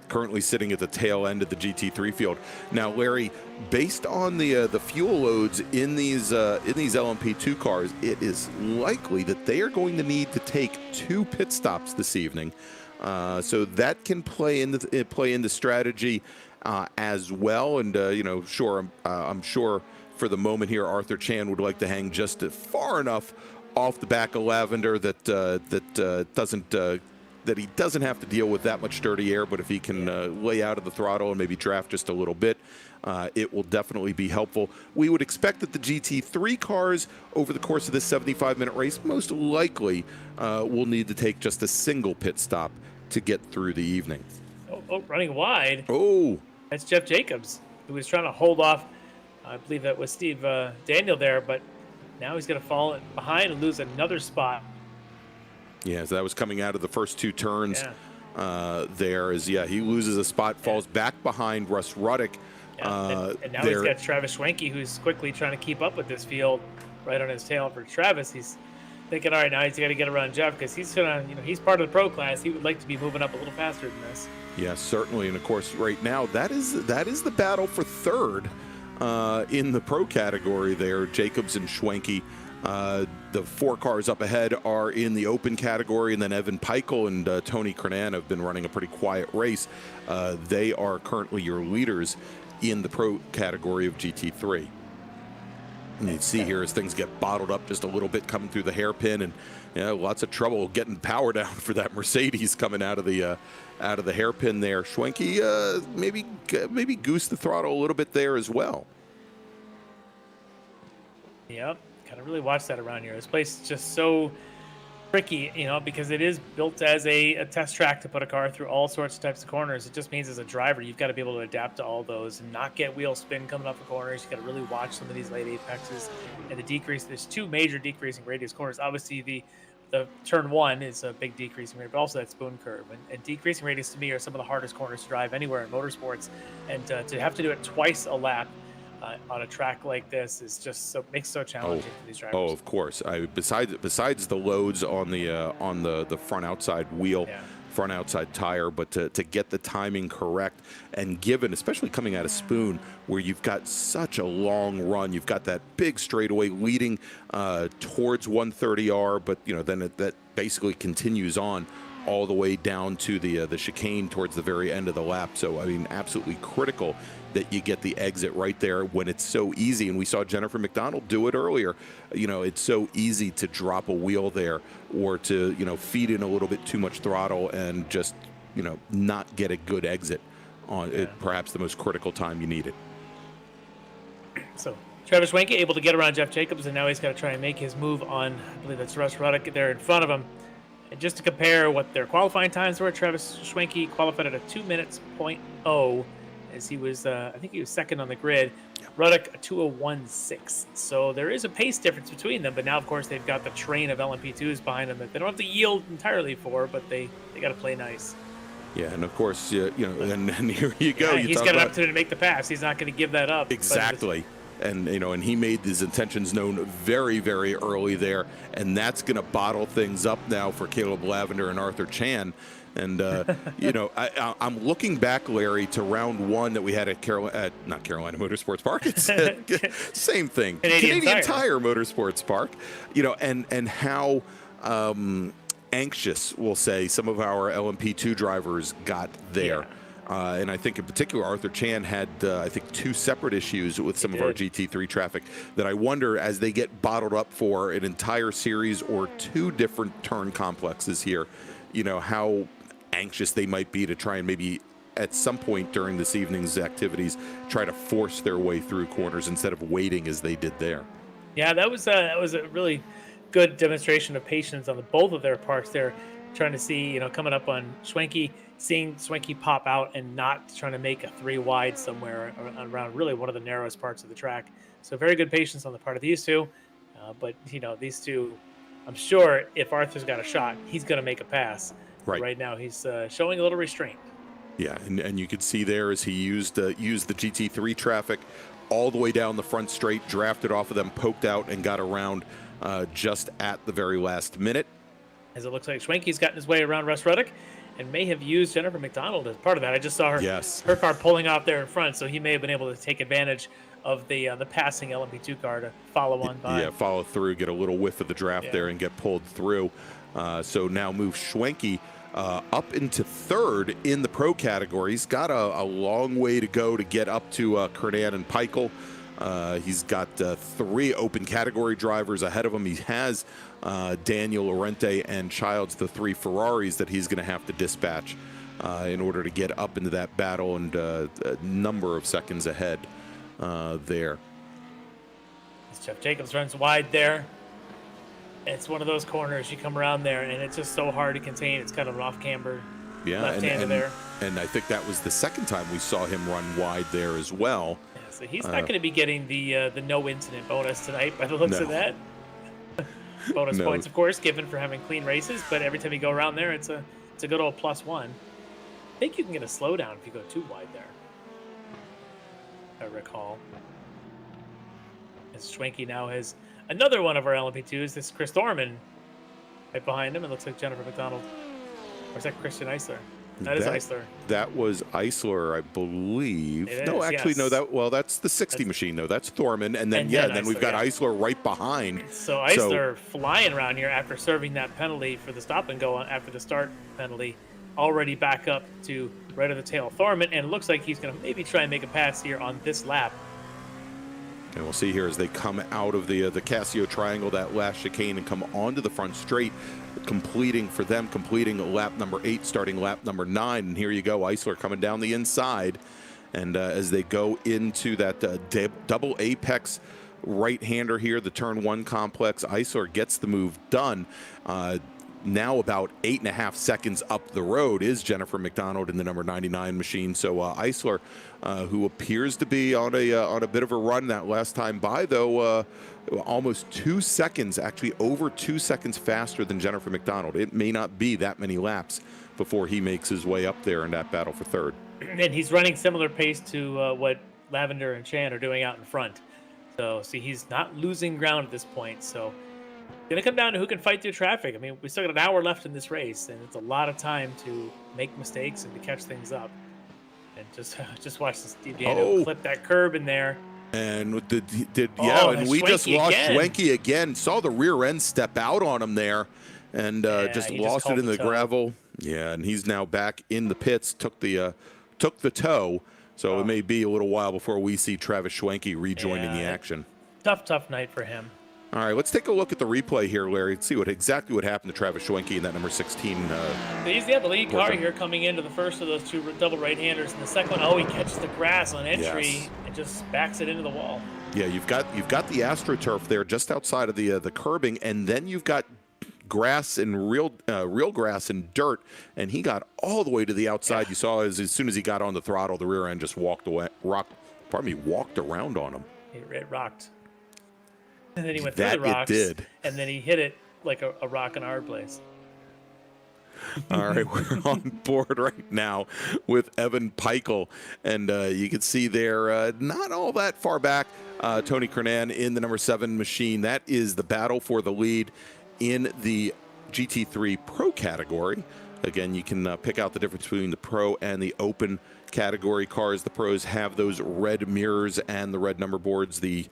Currently sitting at the tail end of the GT3 field. Now, Larry, based on the fuel loads in these LMP2 cars, it is likely that they are going to need to take 2 pit stops this evening. So that can play into strategy as well. And I'm sure for the moment here, Arthur Chan would like to hang just far enough off the back of Lavender that he doesn't have to deal with that much dirty air, but if he can lay out of the throttle and maybe draft just a little bit, it will definitely be helpful. We would expect that the GT3 cars over the course of this 75-minute race most likely will need to take just a single pit stop to get through the evening. Oh, running wide. Oh. That's Jeff Jacobs, who was trying to hold off, I believe that was Steve Daniel there, but now he's going to fall behind and lose another spot. Yeah, so that was coming out of the first 2 turns he loses a spot, falls back behind Russ Ruddick. And now he's got Travis Schwenke, who's quickly trying to keep up with this field right on his tail. For Travis, he's thinking, all right, now he's got to get around Jeff because he's he's part of the pro class. He would like to be moving up a little faster than this. Yes, certainly. And of course, right now, that is the battle for third in the pro category there, Jacobs and Schwenke. The 4 cars up ahead are in the open category, and then Evan Peichel and Tony Kernan have been running a pretty quiet race. They are currently your leaders in the pro category of GT3. And you see here as things get bottled up just a little bit coming through the hairpin, and lots of trouble getting power down for that Mercedes coming out of the hairpin there. Schwenke maybe goose the throttle a little bit there as well. Yep. Gotta really watch that around here. This place is just so tricky, because it is built as a test track to put a car through all sorts of types of corners. It just means as a driver, you've got to be able to adapt to all those and not get wheel spin coming off the corners. You got to really watch some of these late apexes and the decrease. There's 2 major decreasing radius corners. Obviously, the turn 1 is a big decreasing radius, but also that spoon curve. And decreasing radius to me are some of the hardest corners to drive anywhere in motorsports. And to have to do it twice a lap on a track like this is just makes it so challenging for these drivers. Oh, of course. Besides the loads on the front outside wheel, front outside tire, but to get the timing correct, and given, especially coming out of Spoon, where you've got such a long run, you've got that big straightaway leading towards 130R, but then that basically continues on all the way down to the chicane towards the very end of the lap. So I mean, absolutely critical that you get the exit right there when it's so easy. And we saw Jennifer McDonald do it earlier. It's so easy to drop a wheel there, or to feed in a little bit too much throttle and just not get a good exit on it, perhaps the most critical time you need it. So Travis Schwenke able to get around Jeff Jacobs, and now he's got to try and make his move on, I believe that's Russ Ruddick there in front of him. And just to compare what their qualifying times were, Travis Schwenke qualified at a 2:00.0, as he was, I think he was second on the grid. Ruddick a 2:01.6. So there is a pace difference between them, but now of course they've got the train of LMP2s behind them that they don't have to yield entirely for, but they got to play nice. Yeah, and of course, and here you go. Yeah, he's got an opportunity to make the pass. He's not going to give that up. Exactly. And and he made his intentions known very, very early there, and that's going to bottle things up now for Caleb Lavender and Arthur Chan. And I'm looking back, Larry, to round 1 that we had at not Carolina Motorsports Park. It's same thing, Canadian Tire Motorsports Park. And how anxious, we'll say, some of our LMP2 drivers got there. Yeah. And I think in particular, Arthur Chan had, I think, 2 separate issues with some of our GT3 traffic that I wonder, as they get bottled up for an entire series or 2 different turn complexes here, how anxious they might be to try and maybe at some point during this evening's activities try to force their way through corners instead of waiting as they did there. Yeah, that was a really good demonstration of patience on both of their parts there. Trying to see, coming up on Schwenke, seeing Swanky pop out and not trying to make a 3 wide somewhere around really one of the narrowest parts of the track. So very good patience on the part of these two. But, you know, these two, I'm sure if Arthur's got a shot, he's going to make a pass. Right now, he's showing a little restraint. Yeah, and you could see there as he used the GT3 traffic all the way down the front straight, drafted off of them, poked out, and got around just at the very last minute. As it looks like Schwenke's gotten his way around Russ Ruddock and may have used Jennifer McDonald as part of that. I just saw her car pulling off there in front, so he may have been able to take advantage of the passing LMP2 car to follow on by. Yeah, follow through, get a little whiff of the draft there, and get pulled through. So now move Schwenke up into third in the pro category. He's got a long way to go to get up to Kernan and Peichel. He's got 3 open category drivers ahead of him. He has Daniel Laurente and Childs, the 3 Ferraris that he's going to have to dispatch in order to get up into that battle, and a number of seconds ahead there. As Jeff Jacobs runs wide there. It's one of those corners you come around there, and it's just so hard to contain. It's kind of an off-camber left-hander there. And I think that was the second time we saw him run wide there as well. Yeah, so he's not going to be getting the no incident bonus tonight by the looks of that. Bonus points, of course, given for having clean races, but every time you go around there, it's a good old +1. I think you can get a slowdown if you go too wide there, I recall. As Schwenke now has another one of our LMP2s, this is Chris Thorman right behind him. It looks like Jennifer McDonald. Or is that Christian Eisler? That is Eisler. That was Eisler, I believe. No, actually, no. That's the 60 machine, though. That's Thorman, and then then we've got Eisler right behind. So Eisler flying around here after serving that penalty for the stop and go after the start penalty, already back up to right of the tail of Thorman, and it looks like he's going to maybe try and make a pass here on this lap. And we'll see here as they come out of the Casio Triangle, that last chicane, and come onto the front straight, completing lap number 8, starting lap number 9. And here you go, Eisler coming down the inside. And as they go into that double apex right-hander here, the turn 1 complex, Eisler gets the move done. Now about 8.5 seconds up the road is Jennifer McDonald in the number 99 machine. So Eisler, who appears to be on a bit of a run that last time by, though, almost 2 seconds, actually over 2 seconds faster than Jennifer McDonald. It may not be that many laps before he makes his way up there in that battle for third. And he's running similar pace to what Lavender and Chan are doing out in front. So see, he's not losing ground at this point. So going to come down to who can fight through traffic. I mean, we still got an hour left in this race, and it's a lot of time to make mistakes and to catch things up. And just watch Steve Daniel clip that curb in there. And and we just lost Schwenke again. Saw the rear end step out on him there, and just lost it in the gravel. Yeah, and he's now back in the pits. Took the tow. So it may be a little while before we see Travis Schwenke rejoining the action. Tough night for him. All right, let's take a look at the replay here, Larry, and see exactly what happened to Travis Schwenke in that number 16. He's the lead car here coming into the first of those 2 double right-handers, and the second one, he catches the grass on entry and just backs it into the wall. Yeah, you've got the AstroTurf there just outside of the curbing, and then you've got grass and real grass and dirt, and he got all the way to the outside. Yeah. You saw as soon as he got on the throttle, the rear end just walked around on him. It rocked. And then he went through the rocks, and then he hit it like a rock in our place. All right, we're on board right now with Evan Peichel, and you can see there, not all that far back, Tony Kernan in the number 7 machine. That is the battle for the lead in the GT3 Pro category. Again, you can pick out the difference between the Pro and the Open category cars. The Pros have those red mirrors and the red number boards. The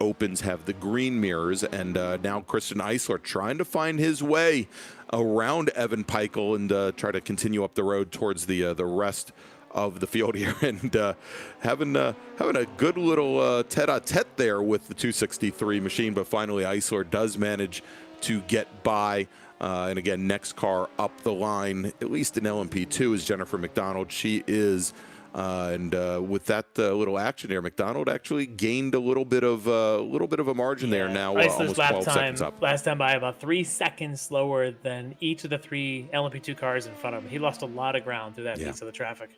Opens have the green mirrors, and now Christian Eisler trying to find his way around Evan Peichel and try to continue up the road towards the rest of the field here, and having a good little tete-a-tete there with the 263 machine, but finally Eisler does manage to get by. And again, next car up the line, at least in LMP2, is Jennifer McDonald. She is With that little action there, McDonald actually gained a little bit of a margin there. Now almost 12 seconds up. Last time by about 3 seconds slower than each of the 3 LMP2 cars in front of him. He lost a lot of ground through that piece of the traffic.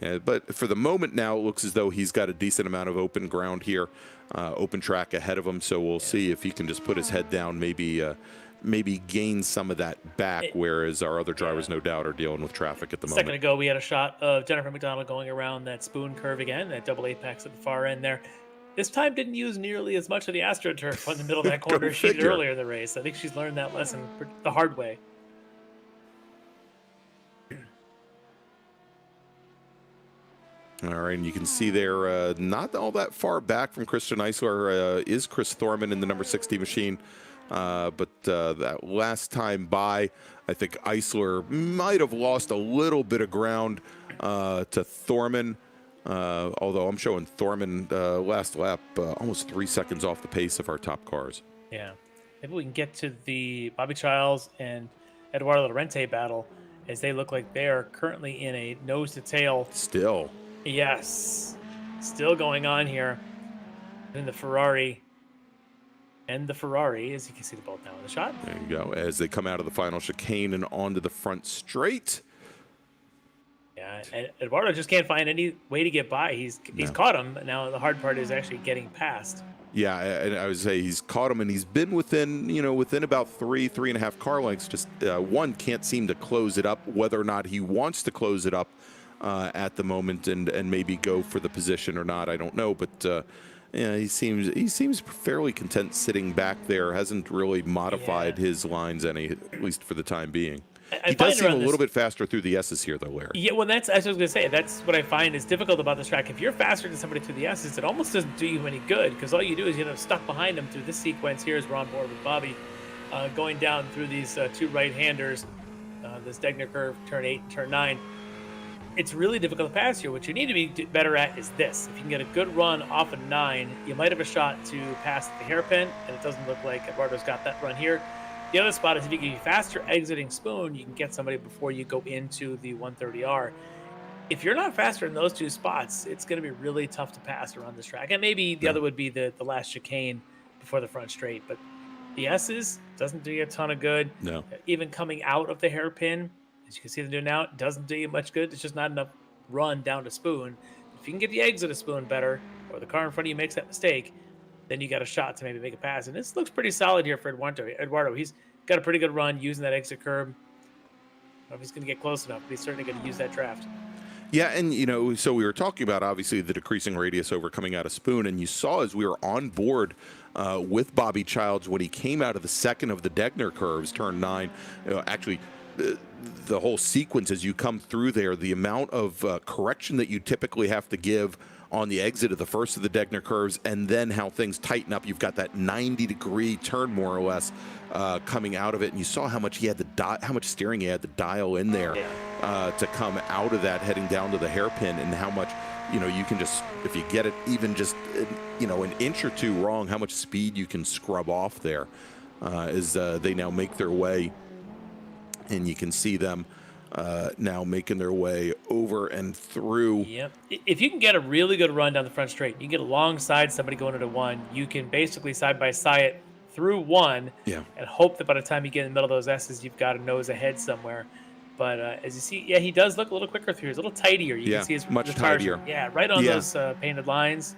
Yeah, but for the moment now, it looks as though he's got a decent amount of open ground here, open track ahead of him. So we'll see if he can just put his head down, maybe gain some of that back, whereas our other drivers, no doubt, are dealing with traffic at the moment. A second ago, we had a shot of Jennifer McDonald going around that spoon curve again, that double apex at the far end there. This time didn't use nearly as much of the AstroTurf in the middle of that corner as she did earlier in the race. I think she's learned that lesson the hard way. All right, and you can see there, not all that far back from Christian Eisler is Chris Thorman in the number 60 machine. But that last time by, I think Eisler might have lost a little bit of ground to Thorman, although I'm showing Thorman last lap almost 3 seconds off the pace of our top cars. Yeah. Maybe we can get to the Bobby Childs and Eduardo Lorente battle, as they look like they are currently in a nose-to-tail. Still. Yes. Still going on here in the Ferrari. And the Ferrari, as you can see the both now in the shot. There you go. As they come out of the final chicane and onto the front straight. Yeah, and Eduardo just can't find any way to get by. He's caught him. Now the hard part is actually getting past. Yeah, and I would say he's caught him, and he's been within about 3.5 car lengths. Just one can't seem to close it up. Whether or not he wants to close it up at the moment and maybe go for the position or not, I don't know. But yeah, he seems fairly content sitting back there. Hasn't really modified his lines any, at least for the time being. He does seem a little bit faster through the S's here, though, Larry. Yeah, well, that's as I was going to say. That's what I find is difficult about this track. If you're faster than somebody through the S's, it almost doesn't do you any good, because all you do is you end up stuck behind them through this sequence here as we're on board with Bobby, going down through these 2 right-handers, this Degner curve, turn 8, turn 9. It's really difficult to pass here. What you need to be better at is this. If you can get a good run off of 9, you might have a shot to pass the hairpin, and it doesn't look like Eduardo's got that run here. The other spot is if you can be faster exiting spoon, you can get somebody before you go into the 130R. If you're not faster in those 2 spots, it's going to be really tough to pass around this track. And maybe the other would be the last chicane before the front straight. But the S's doesn't do you a ton of good. No. Even coming out of the hairpin, as you can see them doing now, it doesn't do you much good. It's just not enough run down to spoon. If you can get the exit of spoon better, or the car in front of you makes that mistake, then you got a shot to maybe make a pass. And this looks pretty solid here for Eduardo. He's got a pretty good run using that exit curb. I don't know if he's going to get close enough, but he's certainly going to use that draft. Yeah, and, so we were talking about, obviously, the decreasing radius over coming out of spoon, and you saw as we were on board with Bobby Childs when he came out of the second of the Degner curves, turn 9, actually, the whole sequence as you come through there, the amount of correction that you typically have to give on the exit of the first of the Degner curves, and then how things tighten up. You've got that 90-degree turn, more or less, coming out of it, and you saw how much how much steering he had to dial in there to come out of that, heading down to the hairpin, and how much you can just, if you get it even just an inch or 2 wrong, how much speed you can scrub off there as they now make their way, and you can see them now making their way over and through. Yep. If you can get a really good run down the front straight, you can get alongside somebody going into 1. You can basically side-by-side it through 1 and hope that by the time you get in the middle of those S's, you've got a nose ahead somewhere. But as you see, he does look a little quicker through. He's a little tidier. You can see his much tidier. Yeah, right on those painted lines.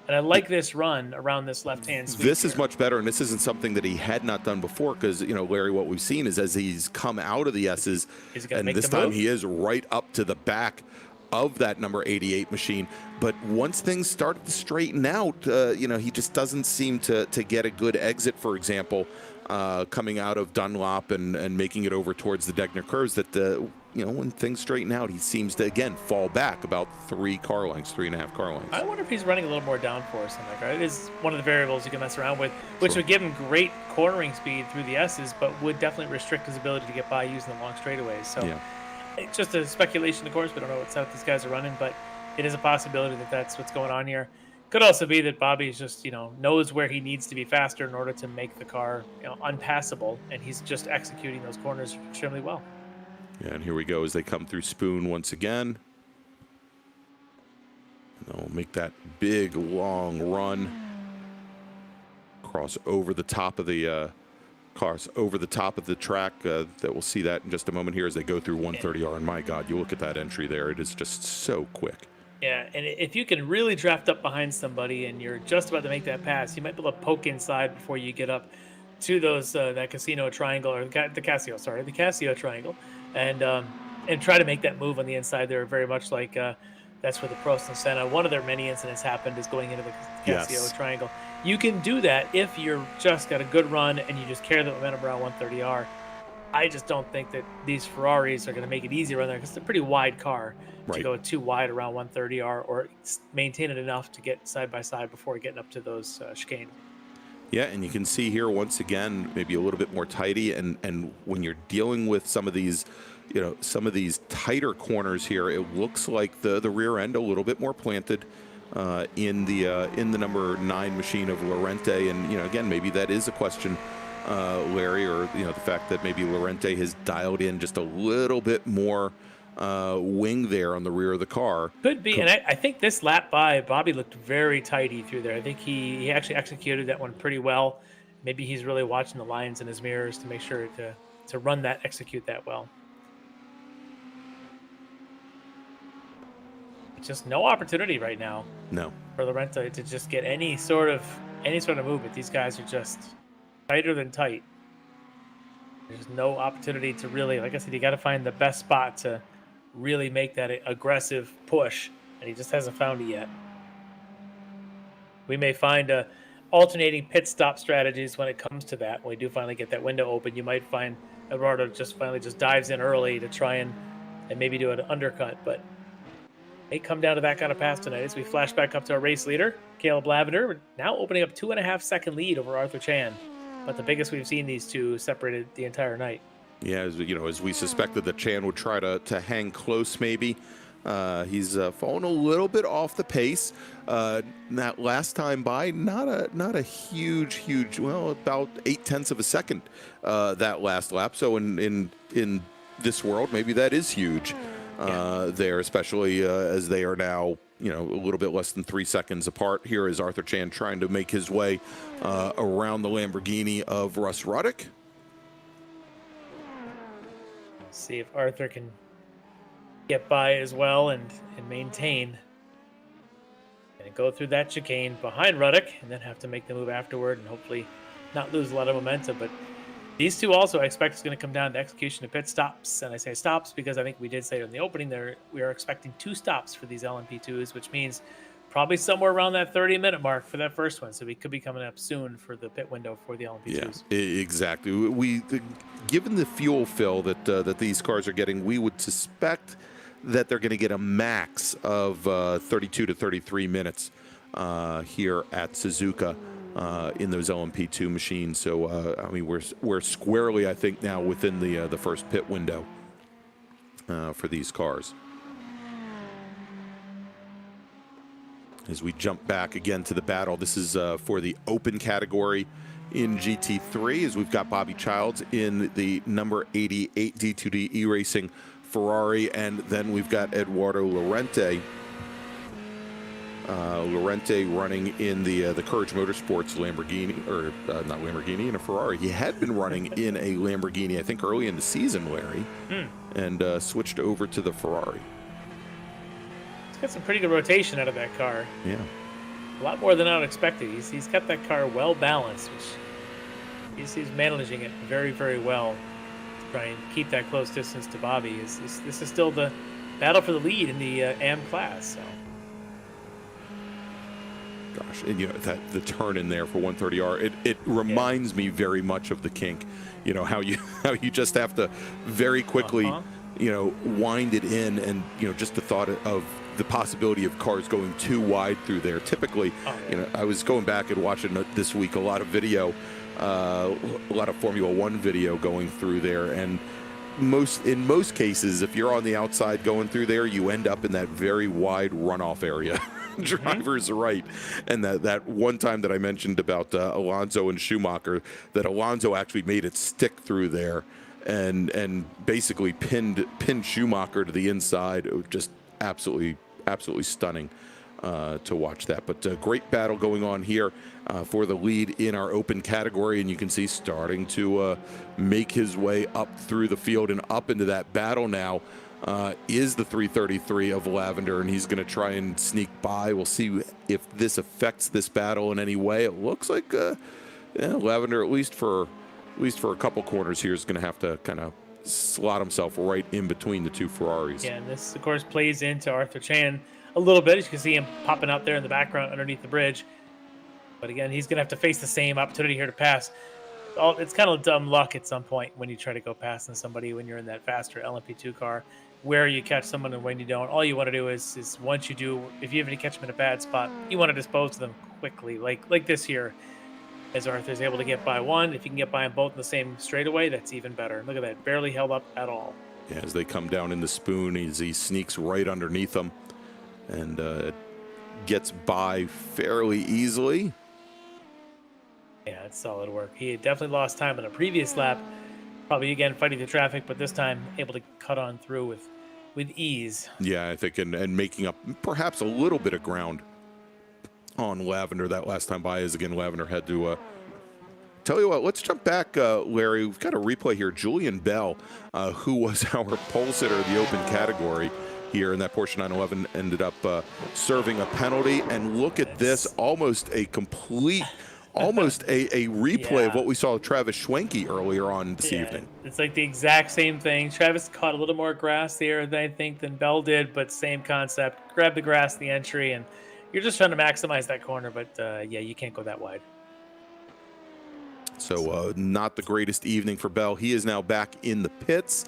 And I like this run around this left-hand sweep. This is much better, and this isn't something that he had not done before, because, Larry, what we've seen is as he's come out of the S's, and this time he is right up to the back of that number 88 machine. But once things started to straighten out, he just doesn't seem to get a good exit, for example, coming out of Dunlop and making it over towards the Degner curves, that when things straighten out, he seems to, again, fall back about 3.5 car lengths. I wonder if he's running a little more downforce in that car. It is one of the variables you can mess around with, which would give him great cornering speed through the S's, but would definitely restrict his ability to get by using the long straightaways. So it's just a speculation, of course. We don't know what setup these guys are running, but it is a possibility that that's what's going on here. Could also be that Bobby's just, knows where he needs to be faster in order to make the car, unpassable, and he's just executing those corners extremely well. Yeah, and here we go as they come through spoon once again. make that big, long run. Cross over the top of the track. That we'll see that in just a moment here as they go through 130R. And my God, you look at that entry there. It is just so quick. Yeah, and if you can really draft up behind somebody and you're just about to make that pass, you might be able to poke inside before you get up to those that Casino triangle, or the Casio triangle, and try to make that move on the inside there. Very much like that's where the Prost and Senna, one of their many incidents happened, is going into the Casio triangle. You can do that if you're just got a good run and you just carry the momentum around 130R. I just don't think that these Ferraris are going to make it easy around there because it's a pretty wide car to go too wide around 130R or maintain it enough to get side by side before getting up to those chicane. Yeah, and you can see here once again maybe a little bit more tighty, and when you're dealing with some of these, some of these tighter corners here, it looks like the rear end a little bit more planted in the number 9 machine of Lorente, and again maybe that is a question, Larry, or the fact that maybe Lorente has dialed in just a little bit more wing there on the rear of the car. Could be, and I think this lap by Bobby looked very tighty through there. I think he actually executed that one pretty well. Maybe he's really watching the lines in his mirrors to make sure to execute that well. Just no opportunity right now. No. For Lorente to just get any sort of movement. These guys are just tighter than tight. There's no opportunity to really, like I said, you got to find the best spot to really make that aggressive push, and he just hasn't found it yet. We may find alternating pit stop strategies when it comes to that. When we do finally get that window open, you might find Eduardo just dives in early to try and maybe do an undercut, but may come down to that kind of pass tonight as we flash back up to our race leader, Caleb Lavender, now opening up 2.5-second lead over Arthur Chan. But the biggest we've seen these two separated the entire night. Yeah, as we suspected that Chan would try to hang close maybe. He's fallen a little bit off the pace. That last time by, not a huge, well, about 0.8 of a second that last lap. So in this world, maybe that is huge there, especially as they are now, a little bit less than 3 seconds apart. Here is Arthur Chan trying to make his way around the Lamborghini of Russ Ruddock. See if Arthur can get by as well and maintain. And go through that chicane behind Ruddock and then have to make the move afterward and hopefully not lose a lot of momentum. But these two also, I expect, is going to come down to execution of pit stops. And I say stops because I think we did say in the opening there, we are expecting 2 stops for these LMP2s, which means probably somewhere around that 30-minute mark for that first one. So we could be coming up soon for the pit window for the LMP2s. Yeah, exactly. Given the fuel fill that these cars are getting, we would suspect that they're going to get a max of 32 to 33 minutes here at Suzuka in those LMP2 machines. So I mean, we're squarely, I think, now within the first pit window for these cars. As we jump back again to the battle, this is for the open category in GT3, as we've got Bobby Childs in the number 88 D2D E-Racing Ferrari, and then we've got Eduardo Lorente. Lorente running in the Courage Motorsports Lamborghini, or not Lamborghini, in a Ferrari. He had been running in a Lamborghini, I think, early in the season, Larry, and switched over to the Ferrari. Got some pretty good rotation out of that car. Yeah. A lot more than I would expect. He's got that car well balanced, which he's managing it very, very well to try and keep that close distance to Bobby. This is still the battle for the lead in the AM class. So. Gosh, and the turn in there for 130R, it reminds me very much of the kink. How you just have to very quickly wind it in, and just the thought of the possibility of cars going too wide through there. Typically, I was going back and watching this week a lot of video, a lot of Formula One video going through there, and in most cases, if you're on the outside going through there, you end up in that very wide runoff area. Driver's right. And that one time that I mentioned about Alonso and Schumacher, that Alonso actually made it stick through there and basically pinned Schumacher to the inside. It was just absolutely stunning to watch that. But great battle going on here for the lead in our open category, and you can see starting to make his way up through the field and up into that battle now is the 333 of Lavender, and he's going to try and sneak by. We'll see if this affects this battle in any way. It looks like Lavender, at least for a couple corners here, is going to have to kind of slot himself right in between the two Ferraris. Yeah, and this, of course, plays into Arthur Chan a little bit. As you can see him popping out there in the background underneath the bridge. But again, he's going to have to face the same opportunity here to pass. It's kind of dumb luck at some point when you try to go past somebody when you're in that faster LMP2 car, where you catch someone and when you don't. All you want to do is once you do, if you ever catch them in a bad spot, you want to dispose of them quickly, like this here. As Arthur's able to get by one, if you can get by them both in the same straightaway, that's even better. Look at that, barely held up at all. Yeah, as they come down in the spoon, he sneaks right underneath them and gets by fairly easily. Yeah, it's solid work. He had definitely lost time in a previous lap, probably again fighting the traffic, but this time able to cut on through with ease. Yeah, I think, and making up perhaps a little bit of ground on Lavender that last time by, as again Lavender had to tell you what. Let's jump back, Larry. We've got a replay here. Julian Bell, who was our pole sitter of the open category here in that Porsche 911, ended up serving a penalty. And look at this, almost a complete almost a replay of what we saw with Travis Schwenke earlier on this evening. It's like the exact same thing. Travis caught a little more grass there, I think, than Bell did, but same concept. Grab the grass, the entry, and you're just trying to maximize that corner, but yeah, you can't go that wide. So not the greatest evening for Bell. He is now back in the pits.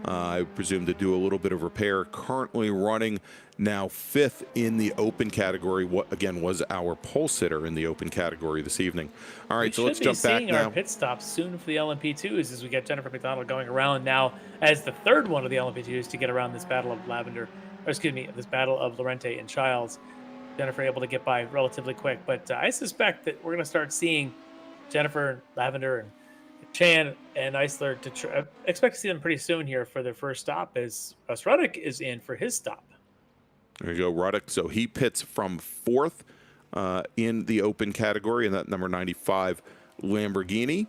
I presume to do a little bit of repair. Currently running now 5th in the open category. What again was our pole sitter in the open category this evening. All right, so let's jump back now. We should be seeing our pit stops soon for the LMP2s as we get Jennifer McDonald going around now as the third one of the LMP2s to get around this battle of Lavender, or excuse me, this battle of Lorente and Childs. Jennifer able to get by relatively quick, but I suspect that we're going to start seeing Jennifer, Lavender, and Chan and Eisler to expect to see them pretty soon here for their first stop as Ruddick is in for his stop. There you go, Ruddick. So he pits from 4th in the open category in that number 95 Lamborghini.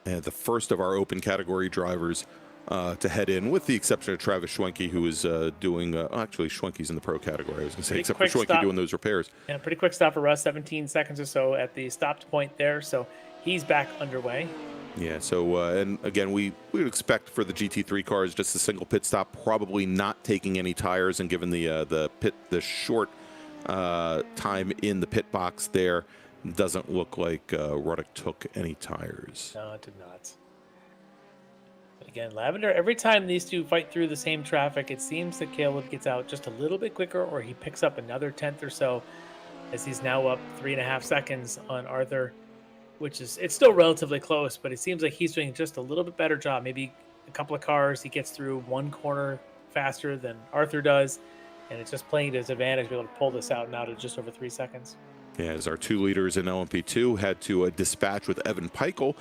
And the first of our open category drivers to head in, with the exception of Travis Schwenke, who is doing, actually Schwenke's in the pro category, I was going to say, except for Schwenke doing those repairs. Yeah, pretty quick stop for Russ, 17 seconds or so at the stopped point there, so he's back underway. Yeah, so, and again, we would expect for the GT3 cars just a single pit stop, probably not taking any tires, and given the short time in the pit box there, doesn't look like Ruddick took any tires. No, it did not. Again, Lavender, every time these two fight through the same traffic, it seems that Caleb gets out just a little bit quicker, or he picks up another 10th or so, as he's now up 3.5 seconds on Arthur, which is, it's still relatively close, but it seems like he's doing just a little bit better job. Maybe a couple of cars, he gets through one corner faster than Arthur does, and it's just playing to his advantage to be able to pull this out now to just over 3 seconds. Yeah, as our two leaders in LMP2 had to dispatch with Evan Peichel,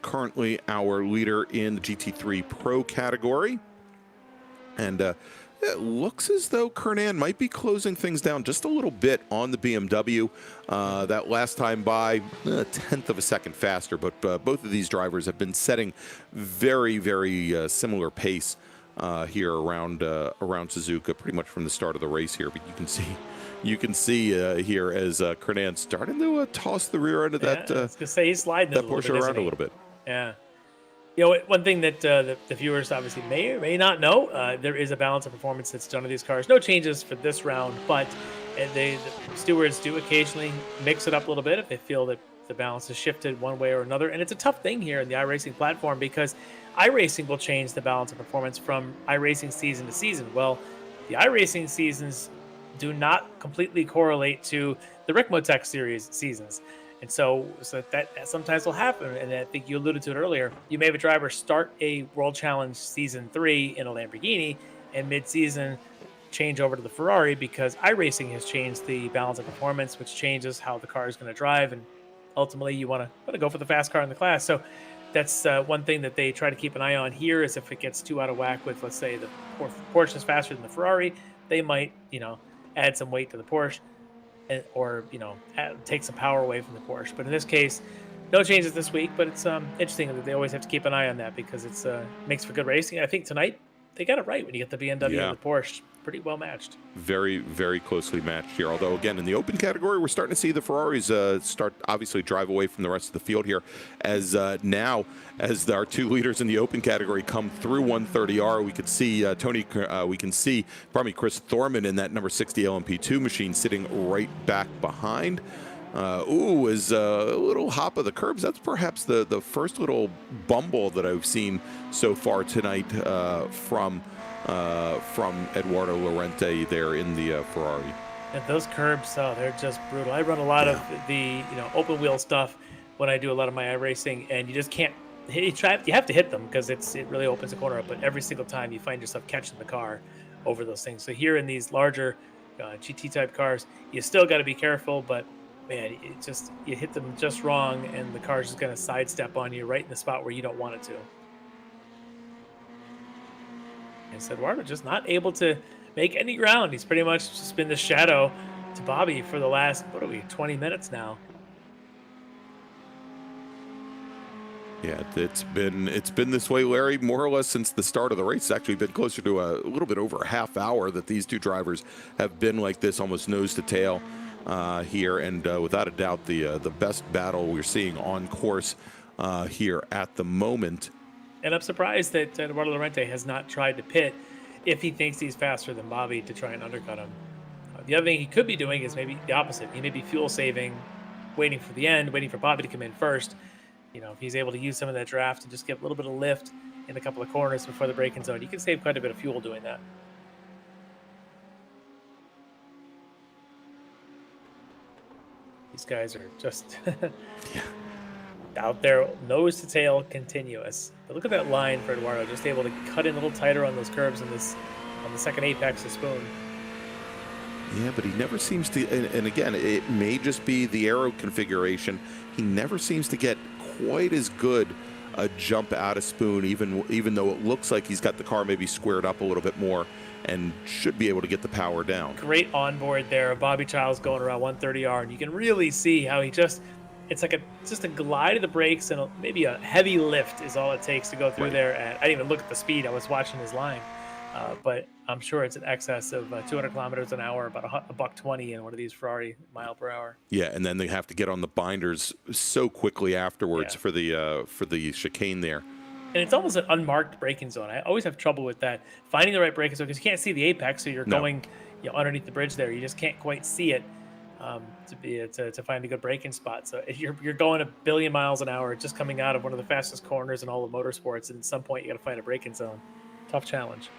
currently our leader in the GT3 Pro category. And it looks as though Kernan might be closing things down just a little bit on the BMW. That last time by a 10th of a second faster, but both of these drivers have been setting very, very similar pace here around Suzuka pretty much from the start of the race here. But you can see here as Kernan starting to toss the rear end of that. I was gonna say he's sliding that Porsche around a little bit. Yeah. You know, one thing that the viewers obviously may or may not know, there is a balance of performance that's done to these cars. No changes for this round, but the stewards do occasionally mix it up a little bit if they feel that the balance has shifted one way or another. And it's a tough thing here in the iRacing platform because iRacing will change the balance of performance from iRacing season to season. Well, the iRacing seasons do not completely correlate to the Ricmotech series seasons. And so that sometimes will happen, and I think you alluded to it earlier. You may have a driver start a World Challenge Season 3 in a Lamborghini, and mid-season change over to the Ferrari because iRacing has changed the balance of performance, which changes how the car is going to drive, and ultimately you want to go for the fast car in the class. So that's one thing that they try to keep an eye on here is if it gets too out of whack with, let's say, the Porsche is faster than the Ferrari, they might, add some weight to the Porsche, or take some power away from the Porsche. But in this case, no changes this week. But it's interesting that they always have to keep an eye on that because it's makes for good racing. I think tonight they got it right when you get the BMW and the Porsche. Pretty well matched. Very, very closely matched here. Although, again, in the open category, we're starting to see the Ferraris start obviously drive away from the rest of the field here. As now, as our two leaders in the open category come through 130R, we could see Chris Thorman in that number 60 LMP2 machine sitting right back behind. Is a little hop of the curbs. That's perhaps the first little bumble that I've seen so far tonight from Eduardo Lorente there in the Ferrari. And those curbs, they're just brutal. I run a lot of the open wheel stuff when I do a lot of my iRacing, and you just can't. You have to hit them because it really opens the corner up. But every single time you find yourself catching the car over those things. So here in these larger GT type cars, you still got to be careful. But man, you hit them just wrong, and the car's just going to sidestep on you right in the spot where you don't want it to. And Eduardo just not able to make any ground. He's pretty much just been the shadow to Bobby for the last 20 minutes now. Yeah, it's been this way, Larry, more or less since the start of the race. It's actually been closer to a little bit over a half hour that these two drivers have been like this, almost nose to tail here, and without a doubt the best battle we're seeing on course here at the moment. And I'm surprised that Eduardo Lorente has not tried to pit if he thinks he's faster than Bobby to try and undercut him. The other thing he could be doing is maybe the opposite. He may be fuel saving, waiting for the end, waiting for Bobby to come in first. If he's able to use some of that draft and just get a little bit of lift in a couple of corners before the braking zone, you can save quite a bit of fuel doing that. These guys are just out there, nose to tail, continuous. But look at that line for Eduardo, just able to cut in a little tighter on those curves on the second apex of Spoon. Yeah, but he never seems to, and again, it may just be the aero configuration. He never seems to get quite as good a jump out of Spoon, even though it looks like he's got the car maybe squared up a little bit more and should be able to get the power down. Great onboard there. Bobby Childs going around 130R, and you can really see how it's like just a glide of the brakes and maybe a heavy lift is all it takes to go through there. And I didn't even look at the speed. I was watching his line. But I'm sure it's in excess of 200 kilometers an hour, about $120 in one of these Ferrari mile per hour. Yeah, and then they have to get on the binders so quickly afterwards for the chicane there. And it's almost an unmarked braking zone. I always have trouble with that, finding the right braking zone because you can't see the apex, so you're going underneath the bridge there. You just can't quite see it to find a good braking spot. So if you're going a billion miles an hour, just coming out of one of the fastest corners in all of motorsports, and at some point you got to find a braking zone. Tough challenge.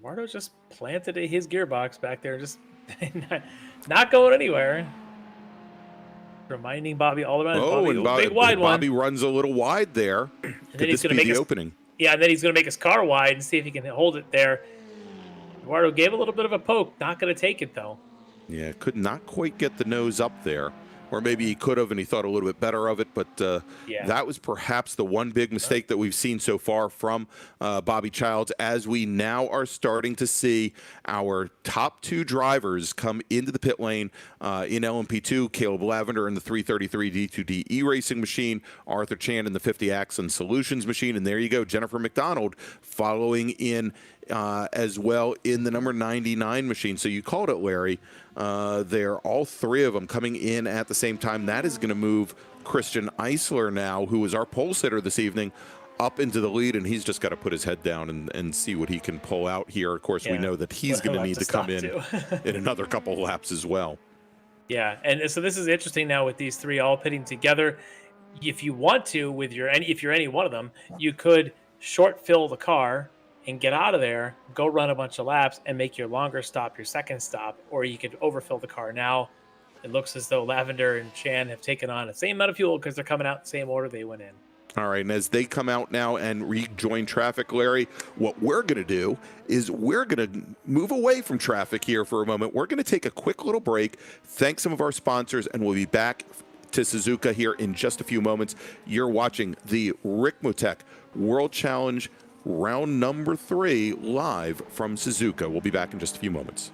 Eduardo just planted his gearbox back there, just not going anywhere. Reminding Bobby all around. Big wide one. Bobby runs a little wide there. And then he's going to make the opening. Yeah, and then he's going to make his car wide and see if he can hold it there. Eduardo gave a little bit of a poke. Not going to take it, though. Yeah, could not quite get the nose up there. Or maybe he could have, and he thought a little bit better of it. But that was perhaps the one big mistake that we've seen so far from Bobby Childs, as we now are starting to see our top two drivers come into the pit lane in LMP2, Caleb Lavender in the 333 D2D E-Racing machine, Arthur Chan in the 50 Axon Solutions machine, and there you go, Jennifer McDonald following in as well in the number 99 machine. So you called it, Larry. They're all three of them coming in at the same time. That is going to move Christian Eisler now, who is our pole sitter this evening, up into the lead, and he's just got to put his head down and see what he can pull out here. Of course, we know that he's going to need to come in in another couple laps as well. Yeah, and so this is interesting now with these three all pitting together. If you want to, if you're any one of them, you could short fill the car and get out of there, go run a bunch of laps, and make your longer stop your second stop, or you could overfill the car. Now, it looks as though Lavender and Chan have taken on the same amount of fuel because they're coming out in the same order they went in. All right, and as they come out now and rejoin traffic, Larry, what we're going to do is we're going to move away from traffic here for a moment. We're going to take a quick little break, thank some of our sponsors, and we'll be back to Suzuka here in just a few moments. You're watching the Ricmotech World Challenge round number 3 live from Suzuka. We'll be back in just a few moments.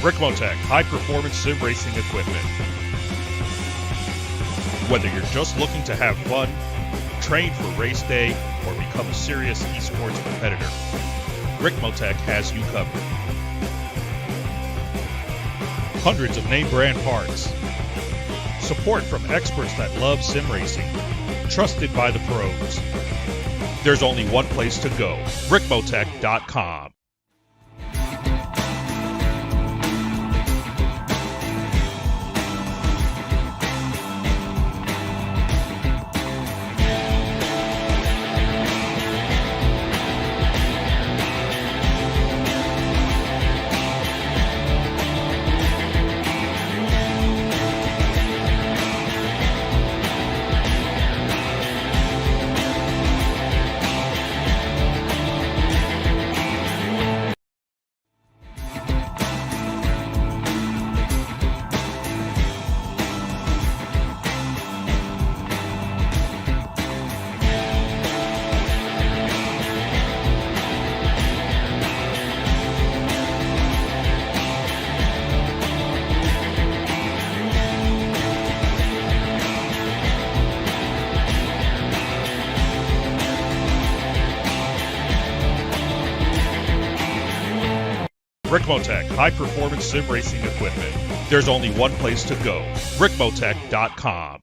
Ricmotech high-performance sim racing equipment. Whether you're just looking to have fun, train for race day, or become a serious esports competitor, Ricmotech has you covered. Hundreds of name brand parts. Support from experts that love sim racing. Trusted by the pros. There's only one place to go, RickMotech.com. Ricmotech high-performance sim racing equipment. There's only one place to go, RickMotech.com.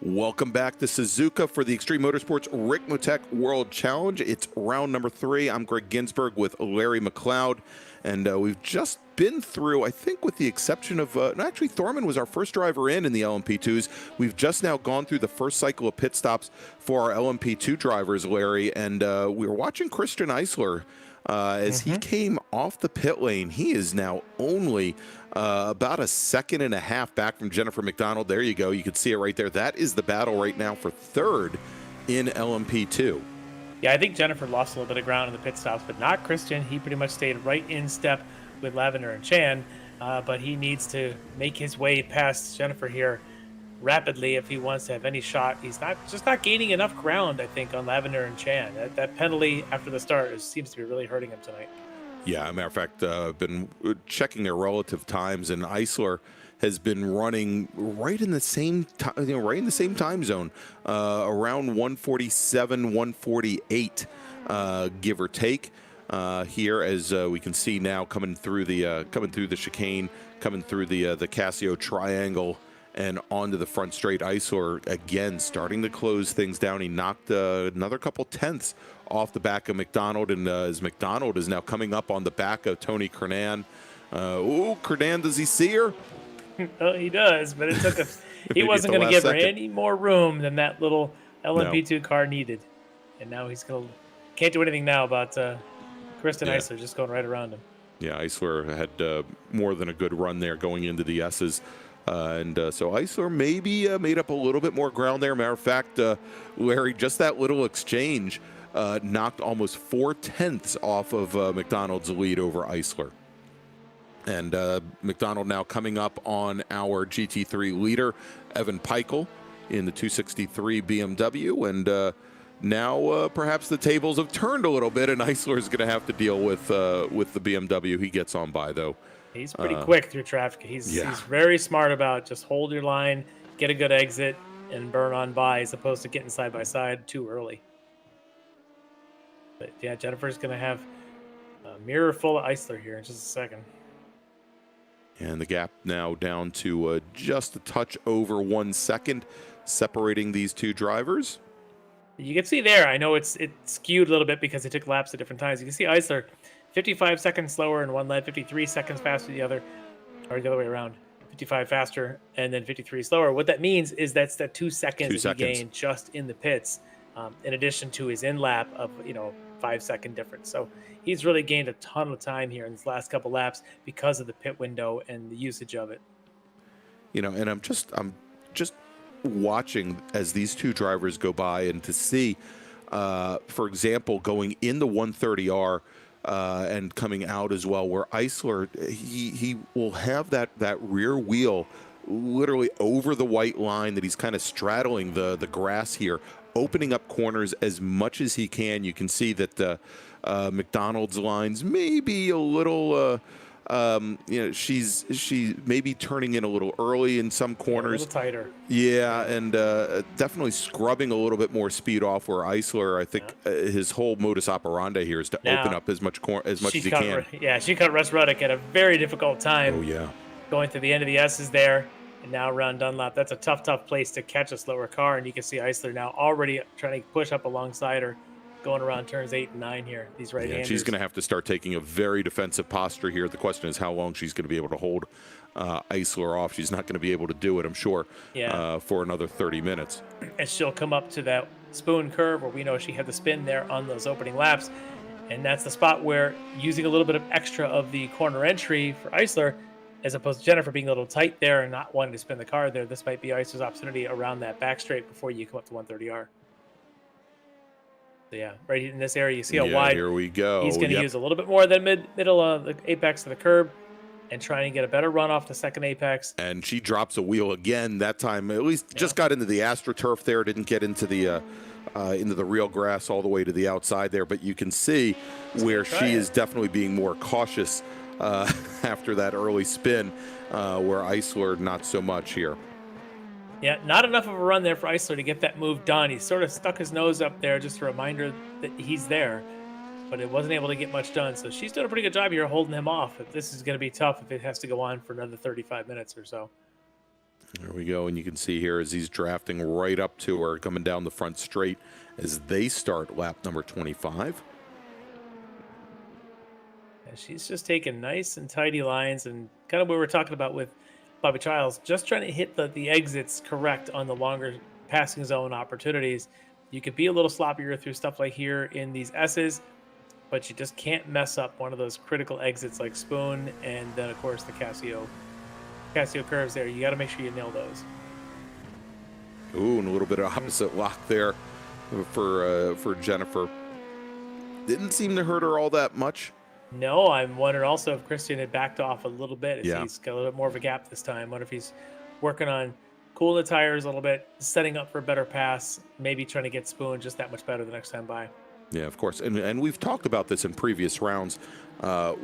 Welcome back to Suzuka for the Extreme Motorsports Ricmotech World Challenge. It's round number 3. I'm Greg Ginsburg with Larry McLeod, and we've just been through, I think with the exception of, actually Thorman was our first driver in the LMP2s. We've just now gone through the first cycle of pit stops for our LMP2 drivers, Larry, and we were watching Christian Eisler as he came off the pit lane. He is now only about a second and a half back from Jennifer McDonald. There you go. You can see it right there. That is the battle right now for third in LMP2. Yeah, I think Jennifer lost a little bit of ground in the pit stops, but not Christian. He pretty much stayed right in step with Lavender and Chan, but he needs to make his way past Jennifer here rapidly if he wants to have any shot. He's not gaining enough ground, I think, on Lavender and Chan. That penalty after the start seems to be really hurting him tonight. Yeah, as a matter of fact, I've been checking their relative times, and Eisler has been running right in the same time zone, around 147, 148, give or take. Here, as we can see now, coming through the chicane, coming through the Casio triangle, and onto the front straight. Eisler again starting to close things down. He knocked another couple tenths off the back of McDonald, and as McDonald is now coming up on the back of Tony Kernan. Kernan, does he see her? Oh, he does, but it took a. He wasn't going to give her any more room than that little LMP2 car needed, and now can't do anything now about Kristen Eisler just going right around him. Yeah, Eisler had more than a good run there going into the S's. So Eisler maybe made up a little bit more ground there. Matter of fact, Larry, just that little exchange knocked almost 4 tenths off of McDonald's lead over Eisler. And McDonald now coming up on our GT3 leader, Evan Peichel, in the 263 BMW. And now perhaps the tables have turned a little bit, and Eisler is going to have to deal with the BMW. He gets on by, though. He's pretty quick through traffic. He's very smart about just hold your line, get a good exit, and burn on by, as opposed to getting side by side too early. But yeah, Jennifer's going to have a mirror full of Eisler here in just a second. And the gap now down to just a touch over 1 second, separating these two drivers. You can see there, I know it's skewed a little bit because they took laps at different times. You can see Eisler 55 seconds slower in one led, 53 seconds faster the other, or the other way around. 55 faster and then 53 slower. What that means is that's that 2 seconds, 2 that he seconds. gained just in the pits, in addition to his in-lap of 5-second difference. So he's really gained a ton of time here in this last couple laps because of the pit window and the usage of it. And I'm just watching as these two drivers go by, and to see, for example, going in the 130R and coming out as well, where Eisler, he will have that rear wheel literally over the white line that he's kind of straddling the grass here, opening up corners as much as he can. You can see that the McDonald's lines maybe a little, she may be turning in a little early in some corners. A little tighter. Yeah, and definitely scrubbing a little bit more speed off, where Eisler, I think his whole modus operandi here is to open up as much as he can. She cut Russ Ruddock at a very difficult time. Oh, yeah. Going through the end of the S's there, and now around Dunlap. That's a tough place to catch a slower car, and you can see Eisler now already trying to push up alongside her, going around turns 8 and 9 here. These right-handers. She's going to have to start taking a very defensive posture here. The question is how long she's going to be able to hold Eisler off. She's not going to be able to do it, I'm sure, for another 30 minutes. And she'll come up to that spoon curve where we know she had the spin there on those opening laps, and that's the spot where using a little bit of extra of the corner entry for Eisler, as opposed to Jennifer being a little tight there and not wanting to spin the car there, this might be Eisler's opportunity around that back straight before you come up to 130R. So yeah, right in this area, you see how wide. Here we go. He's going to use a little bit more than middle of the apex of the curb, and trying to get a better run off the second apex. And she drops a wheel again that time. At least just got into the AstroTurf there. Didn't get into the real grass all the way to the outside there. But you can see where she is definitely being more cautious after that early spin, where Eisler not so much here. Yeah, not enough of a run there for Eisler to get that move done. He sort of stuck his nose up there, just a reminder that he's there, but it wasn't able to get much done. So she's done a pretty good job here holding him off. This is going to be tough if it has to go on for another 35 minutes or so. There we go, and you can see here as he's drafting right up to her, coming down the front straight as they start lap number 25. And she's just taking nice and tidy lines, and kind of what we're talking about with Bobby Childs, just trying to hit the exits correct on the longer passing zone opportunities. You could be a little sloppier through stuff like here in these S's, but you just can't mess up one of those critical exits like Spoon, and then of course the Casio curves there. You got to make sure you nail those. Ooh, and a little bit of opposite lock there for Jennifer. Didn't seem to hurt her all that much. No, I'm wondering also if Christian had backed off a little bit. He's got a little bit more of a gap this time. I wonder if he's working on cooling the tires a little bit, setting up for a better pass, maybe trying to get Spoon just that much better the next time by. Yeah, of course. And we've talked about this in previous rounds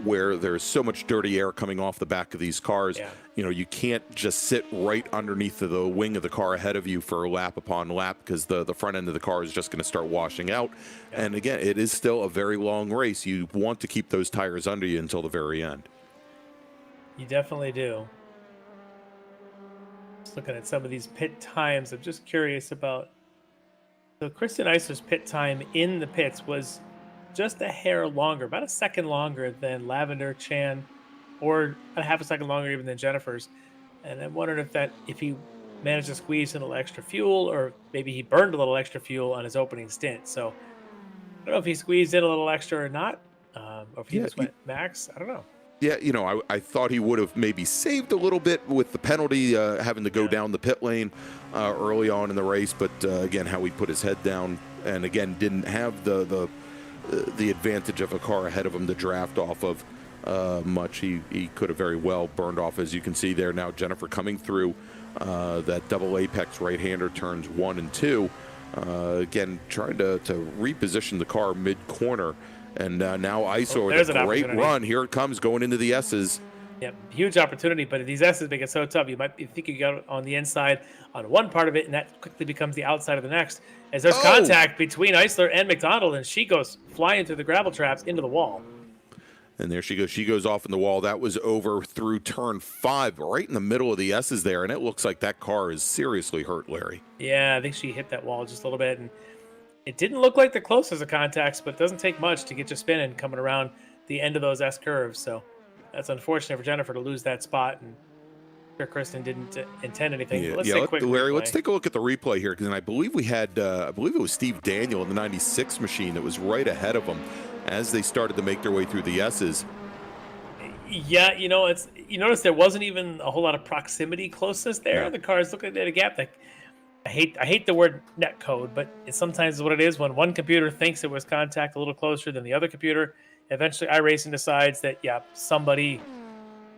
where there's so much dirty air coming off the back of these cars. Yeah. You can't just sit right underneath the wing of the car ahead of you for lap upon lap, because the front end of the car is just going to start washing out. Yeah. And again, it is still a very long race. You want to keep those tires under you until the very end. You definitely do. Just looking at some of these pit times, I'm just curious about. So Christian Eisler's pit time in the pits was just a hair longer, about a second longer than Lavender, Chan, or a half a second longer even than Jennifer's. And I'm wondering if he managed to squeeze in a little extra fuel, or maybe he burned a little extra fuel on his opening stint. So I don't know if he squeezed in a little extra or not, or if he just went max. I don't know. Yeah, I thought he would have maybe saved a little bit with the penalty, having to go down the pit lane early on in the race. But again, how he put his head down, and again, didn't have the advantage of a car ahead of him to draft off of much. He could have very well burned off, as you can see there. Now Jennifer coming through that double apex right-hander turns 1 and 2. Again, trying to reposition the car mid-corner. And now Eisler with a great run. Here it comes going into the S's. Yep, huge opportunity, but these S's make it so tough. You might think you got on the inside on one part of it, and that quickly becomes the outside of the next. As there's contact between Eisler and McDonald, and she goes flying through the gravel traps into the wall. And there she goes. She goes off in the wall. That was over through turn 5, right in the middle of the S's there, and it looks like that car is seriously hurt, Larry. Yeah, I think she hit that wall just a little bit, and it didn't look like the closest of contacts, but it doesn't take much to get you spinning coming around the end of those S curves. So that's unfortunate for Jennifer to lose that spot. And sure Kristen didn't intend anything. Yeah, Let's take a quick Larry, replay. let's take a look at the replay here, because I believe we had, I believe it was Steve Daniel in the 96 machine that was right ahead of them as they started to make their way through the S's. Yeah, you notice there wasn't even a whole lot of proximity closeness there. Yeah. The cars look like they had a gap. Like, I hate the word net code, but it's sometimes what it is when one computer thinks it was contact a little closer than the other computer. Eventually, iRacing decides that somebody's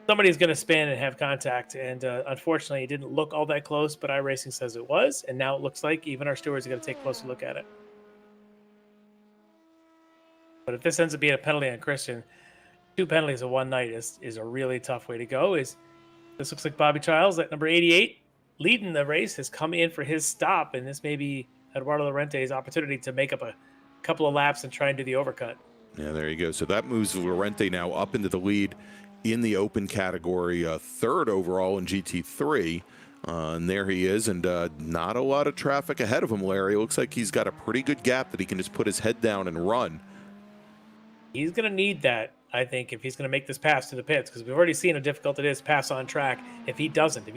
going to spin and have contact, and unfortunately, it didn't look all that close. But iRacing says it was, and now it looks like even our stewards are going to take a closer look at it. But if this ends up being a penalty on Christian, 2 penalties in one night is a really tough way to go. This looks like Bobby Childs at number 88, leading the race, has come in for his stop, and this may be Eduardo Llorente's opportunity to make up a couple of laps and try and do the overcut. Yeah, there you go. So that moves Llorente now up into the lead in the open category, third overall in GT3. And there he is, and not a lot of traffic ahead of him, Larry. It looks like he's got a pretty good gap that he can just put his head down and run. He's going to need that, I think, if he's going to make this pass to the pits, because we've already seen how difficult it is to pass on track. If he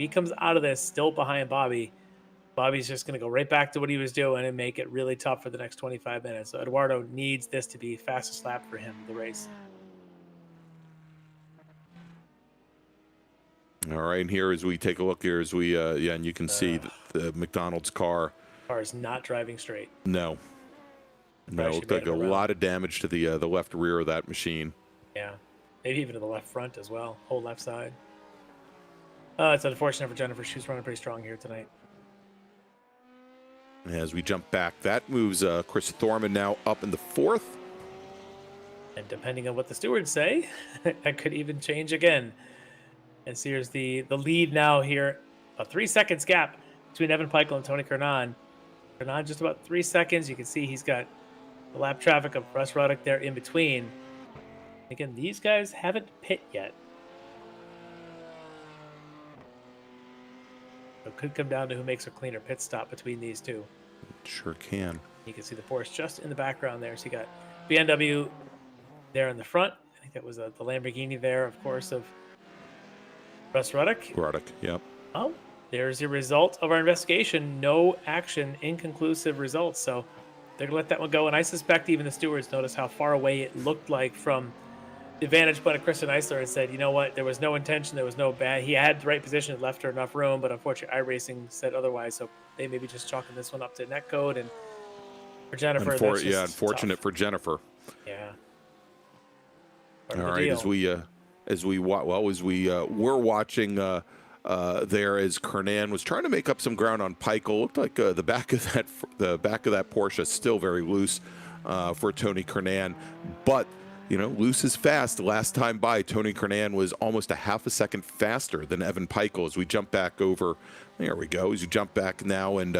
comes out of this still behind Bobby's just going to go right back to what he was doing and make it really tough for the next 25 minutes. So Eduardo needs this to be fastest lap for him, the race. All right, and here as we take a look here, as we, and you can see the McDonald's car is not driving straight. No, looked like a lot of damage to the left rear of that machine. Yeah, maybe even to the left front as well, whole left side. It's unfortunate for Jennifer. She's running pretty strong here tonight. As we jump back, that moves Chris Thorman now up in the fourth. And depending on what the stewards say, that could even change again. And so here's the lead now here. A 3 seconds gap between Evan Peichel and Tony Kernan. Kernan just about 3 seconds. You can see he's got the lap traffic of Russ Ruddock there in between. Again, these guys haven't pit yet. It could come down to who makes a cleaner pit stop between these two. Sure can. You can see the Porsche just in the background there. So you got BMW there in the front. I think that was the Lamborghini there, of course, of Russ Ruddock. Ruddock, yep. Oh, there's the result of our investigation. No action, inconclusive results. So they're going to let that one go. And I suspect even the stewards noticed how far away it looked like from the vantage point of Christian Eisler and said, you know what, there was no intention, there was no bad. He had the right position, left her enough room, but unfortunately iRacing said otherwise. So they may be just chalking this one up to netcode. And for Jennifer, unfortunate tough. For Jennifer. Yeah. All right, as we were watching there as Kernan was trying to make up some ground on Peichel. Looked like the back of that Porsche is still very loose for Tony Kernan, but loose is fast. The last time by, Tony Kernan was almost a half a second faster than Evan Peichel. As we jump back over, there we go. As you jump back now, and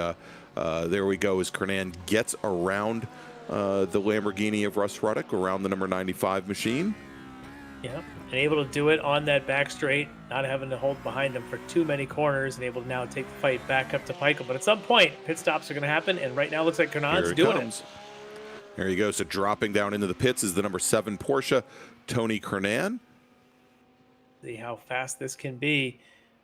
there we go. As Kernan gets around the Lamborghini of Russ Ruddock, around the number 95 machine. Yeah, and able to do it on that back straight, not having to hold behind him for too many corners, and able to now take the fight back up to Peichel. But at some point, pit stops are going to happen, and right now it looks like Kernan's doing it. There you go. So dropping down into the pits is the number 7 Porsche, Tony Kernan. See how fast this can be.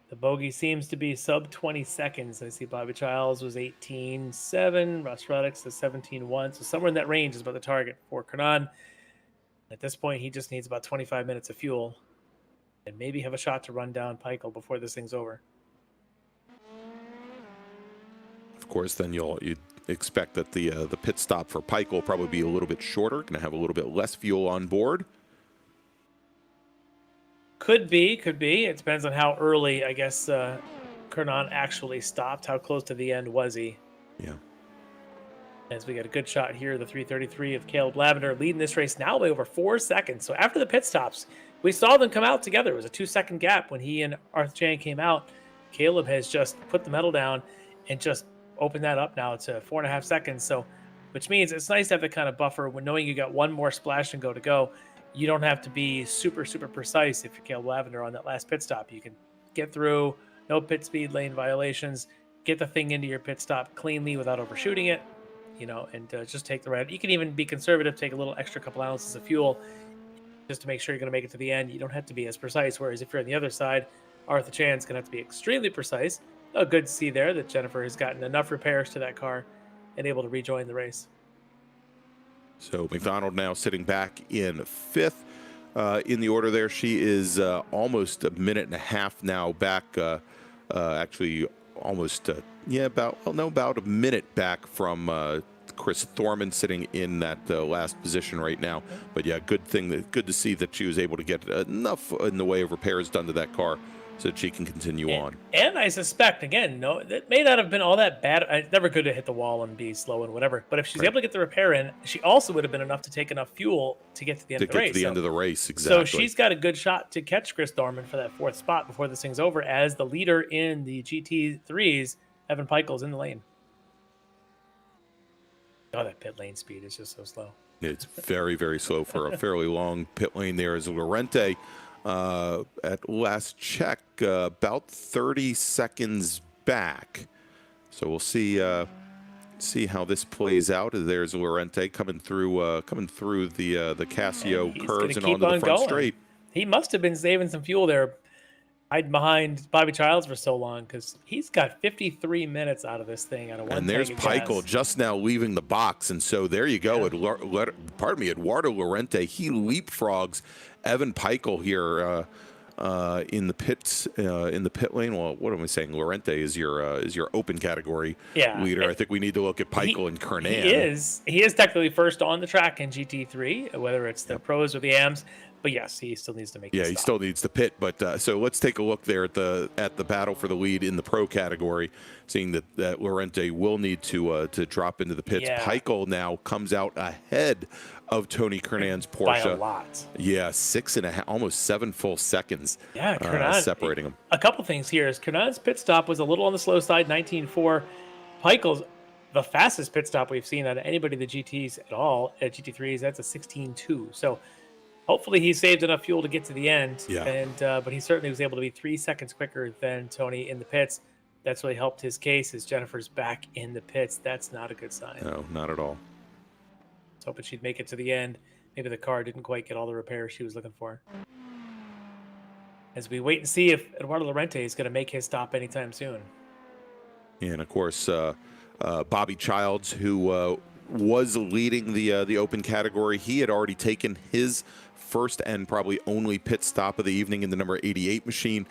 The bogey seems to be sub 20 seconds. I see Bobby Childs was 18.7, Russ Ruddock's the 17.1. So somewhere in that range is about the target for Kernan. At this point, he just needs about 25 minutes of fuel and maybe have a shot to run down Peichel before this thing's over. Of course, then you'd expect that the pit stop for Peichel will probably be a little bit shorter, going to have a little bit less fuel on board. Could be. It depends on how early, I guess, Kernan actually stopped. How close to the end was he? Yeah. As we get a good shot here, the 333 of Caleb Lavender leading this race now by over 4 seconds. So after the pit stops, we saw them come out together. It was a 2-second gap when he and Arthur Chan came out. Caleb has just put the medal down and just opened that up now to 4.5 seconds. So, which means it's nice to have that kind of buffer when knowing you got one more splash and go to go. You don't have to be super, super precise if you're Caleb Lavender on that last pit stop. You can get through, no pit speed lane violations, get the thing into your pit stop cleanly without overshooting it. And just take the ride. You can even be conservative, take a little extra couple ounces of fuel just to make sure you're going to make it to the end. You don't have to be as precise. Whereas if you're on the other side, Arthur Chan's going to have to be extremely precise. Oh, good to see there that Jennifer has gotten enough repairs to that car and able to rejoin the race. So McDonald now sitting back in 5th in the order there. She is almost a minute and a half now back, actually almost, about a minute back from Chris Thorman sitting in that last position right now. But yeah, good to see that she was able to get enough in the way of repairs done to that car so that she can continue on. And I suspect, again, no, that may not have been all that bad. It's never good to hit the wall and be slow and whatever. But if she's able to get the repair in, she also would have been enough to take enough fuel to get to the end of the race. To the end of the race, exactly. So she's got a good shot to catch Chris Thorman for that 4th spot before this thing's over, as the leader in the GT3s, Evan Peichel's in the lane. Oh, that pit lane speed is just so slow. It's very, very slow for a fairly long pit lane there. As Lorente, at last check, about 30 seconds back. So we'll see how this plays out. There's Lorente coming through the Casio curves and onto the front straight. He must have been saving some fuel there, hiding behind Bobby Childs for so long, because he's got 53 minutes out of this thing out of one. And there's Peichel just now leaving the box, and so there you go. Eduardo Lorente, he leapfrogs Evan Peichel here in the pits, in the pit lane. Well, what am I saying? Lorente is your open category leader. I think we need to look at Peichel and Kernan. He is technically first on the track in GT3, whether it's the pros or the AMs. But yes, he still needs to make. Yeah, he still needs to pit. But so let's take a look there at the battle for the lead in the pro category, seeing that Lorente will need to drop into the pits. Yeah. Peichel now comes out ahead of Tony Kernan's Porsche by a lot. Yeah, 6.5, almost 7 full seconds. Yeah, Kernan, separating them. A couple things here is Kernan's pit stop was a little on the slow side, 19.4. Peichel's the fastest pit stop we've seen out of anybody in the GTs at all at GT3s. That's a 16.2. So hopefully he saved enough fuel to get to the end. Yeah. And but he certainly was able to be 3 seconds quicker than Tony in the pits. That's really helped his case as Jennifer's back in the pits. That's not a good sign. No, not at all. I was hoping she'd make it to the end. Maybe the car didn't quite get all the repairs she was looking for. As we wait and see if Eduardo Lorente is going to make his stop anytime soon. And of course, Bobby Childs, who was leading the open category, he had already taken his first and probably only pit stop of the evening in the number 88 machine.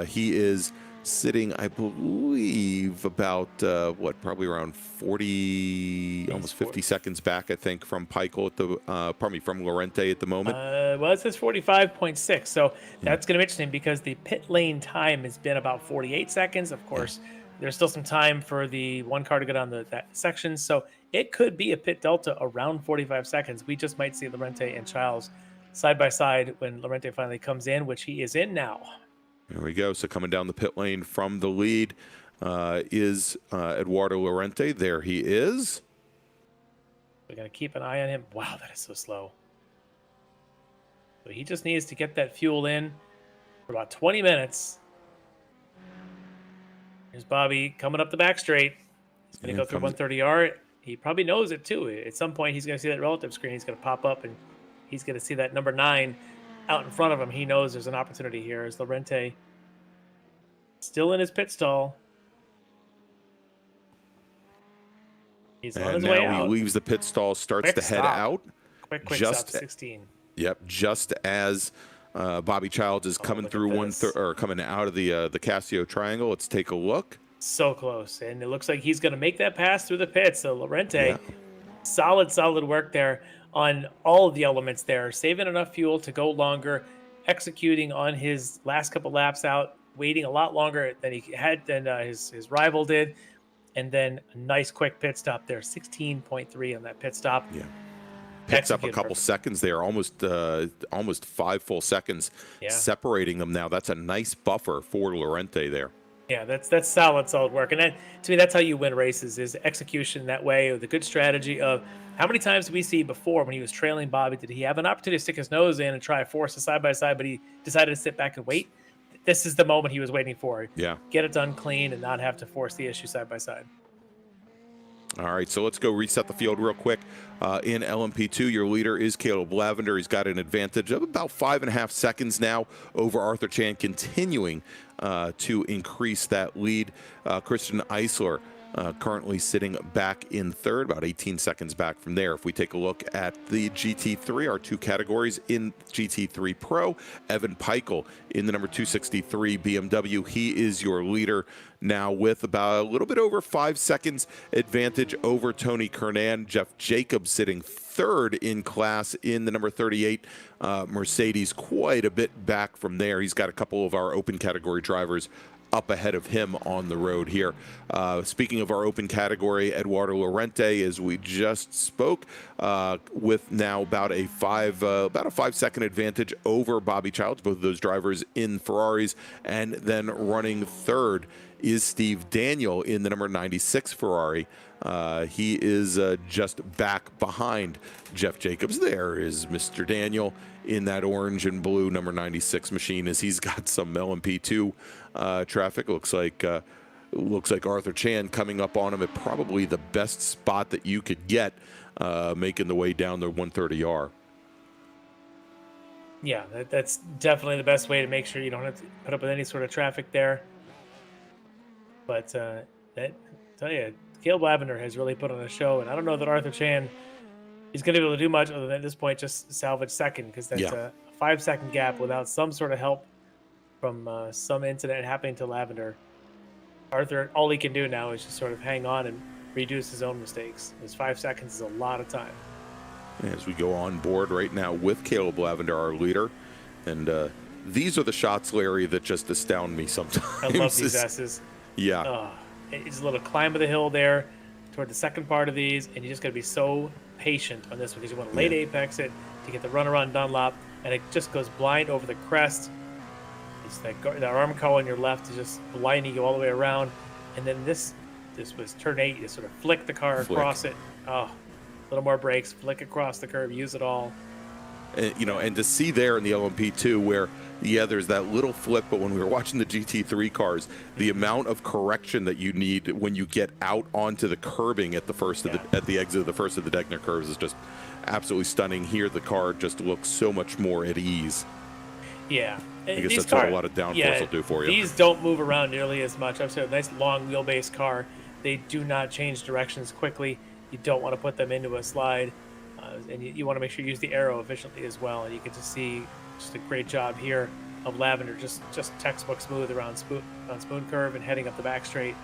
He is sitting, I believe, about probably around 40, almost 50 seconds back, I think, from Peichel at the from Lorente at the moment. Well, it says 45.6, so that's going to be interesting because the pit lane time has been about 48 seconds. Of course, there's still some time for the one car to go down that section, so it could be a pit delta around 45 seconds. We just might see Lorente and Childs side by side when Lorente finally comes in, which he is in now. There we go. So coming down the pit lane from the lead is Eduardo Lorente. There he is. We're going to keep an eye on him. Wow, that is so slow. So he just needs to get that fuel in for about 20 minutes. Here's Bobby coming up the back straight. He's going to go through 130R. He probably knows it too. At some point, he's going to see that relative screen. He's going to pop up and he's going to see that number 9 out in front of him. He knows there's an opportunity here as Lorente still in his pit stall. He's on his way out. He leaves the pit stall, starts to head out. Quick stop, 16. Yep, just as Bobby Childs is coming through coming out of the Casio triangle. Let's take a look. So close, and it looks like he's going to make that pass through the pits. So Lorente, solid work there on all of the elements there, saving enough fuel to go longer, executing on his last couple laps out, waiting a lot longer than he had than his rival did, and then a nice quick pit stop there, 16.3 on that pit stop. Yeah, picks up a couple seconds there, almost 5 full seconds separating them now. That's a nice buffer for Lorente there. Yeah, that's solid work. And to me, that's how you win races, is execution that way, or the good strategy of how many times did we see before when he was trailing Bobby, did he have an opportunity to stick his nose in and try to force a side-by-side, but he decided to sit back and wait? This is the moment he was waiting for. Yeah. Get it done clean and not have to force the issue side-by-side. All right, so let's go reset the field real quick. In LMP2, your leader is Caleb Lavender. He's got an advantage of about 5.5 seconds now over Arthur Chan, continuing to increase that lead. Christian Eisler currently sitting back in third, about 18 seconds back from there. If we take a look at the GT3, our 2 categories in GT3 Pro, Evan Peichel in the number 263 BMW. He is your leader now with about a little bit over 5 seconds advantage over Tony Kernan. Jeff Jacobs sitting third in class in the number 38 Mercedes, quite a bit back from there. He's got a couple of our open category drivers up ahead of him on the road here. Speaking of our open category, Eduardo Lorente, as we just spoke, with now about a 5 second advantage over Bobby Childs, both of those drivers in Ferraris, and then running third is Steve Daniel in the number 96 Ferrari. He is just back behind Jeff Jacobs. There is Mr. Daniel in that orange and blue number 96 machine, as he's got some LMP2 traffic. Looks like Arthur Chan coming up on him at probably the best spot that you could get, making the way down the 130R. Yeah, that's definitely the best way to make sure you don't have to put up with any sort of traffic there. But tell you, Caleb Lavender has really put on a show, and I don't know that Arthur Chan is going to be able to do much other than at this point just salvage second, because that's a 5 second gap without some sort of help from some incident happening to Lavender. Arthur, all he can do now is just sort of hang on and reduce his own mistakes. His 5 seconds is a lot of time. As we go on board right now with Caleb Lavender, our leader, and these are the shots, Larry, that just astound me sometimes. I love these S's. Yeah. It's a little climb of the hill there toward the second part of these, and you just got to be so patient on this one because you want to late apex it to get the run around Dunlop, and it just goes blind over the crest. It's that arm call on your left is just blinding you all the way around, and then this was turn 8. You sort of flick the car across it. Oh, a little more brakes, flick across the curve, use it all. And to see there in the LMP2 where, there's that little flip, but when we were watching the GT3 cars, the amount of correction that you need when you get out onto the curbing at the first at the exit of the first of the Degner curves is just absolutely stunning. Here, the car just looks so much more at ease. Yeah. I guess that's what a lot of downforce will do for you. These don't move around nearly as much. I've said a nice long wheelbase car. They do not change directions quickly. You don't want to put them into a slide. And you want to make sure you use the arrow efficiently as well. And you can just see just a great job here of Lavender, just textbook smooth around Spoon Curve and heading up the back straight,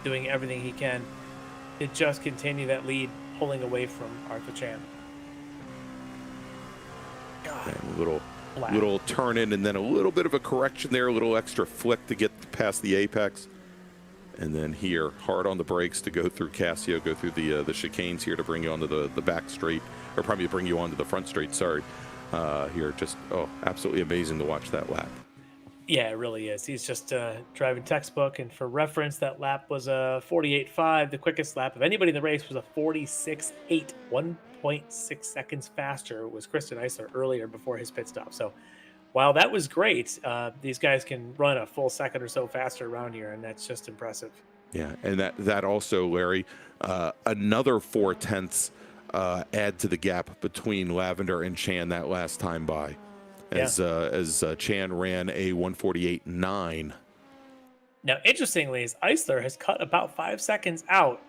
doing everything he can to just continue that lead, pulling away from Arthur Chan. And a little turn in, and then a little bit of a correction there, a little extra flick to get past the apex. And then here, hard on the brakes to go through Casio, go through the chicanes here to bring you onto the back straight, or probably bring you onto the front straight, sorry. Here, just, absolutely amazing to watch that lap. Yeah, it really is. He's just driving textbook, and for reference, that lap was a 48.5. The quickest lap of anybody in the race was a 46.8. 1.6 seconds faster was Christian Eisler earlier before his pit stop. So while that was great, these guys can run a full second or so faster around here, and that's just impressive. Yeah, and that also, Larry, another 0.4 add to the gap between Lavender and Chan that last time by, as Chan ran a 148.9. Now, interestingly, is Eisler has cut about 5 seconds out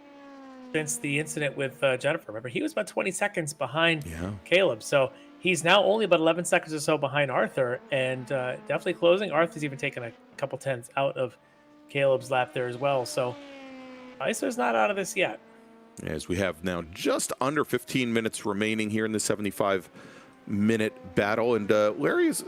since the incident with Jennifer. Remember, he was about 20 seconds behind Caleb, so he's now only about 11 seconds or so behind Arthur, and definitely closing. Arthur's even taken a couple tenths out of Caleb's lap there as well, so Eisler's not out of this yet. As we have now just under 15 minutes remaining here in the 75-minute battle. And Larry is,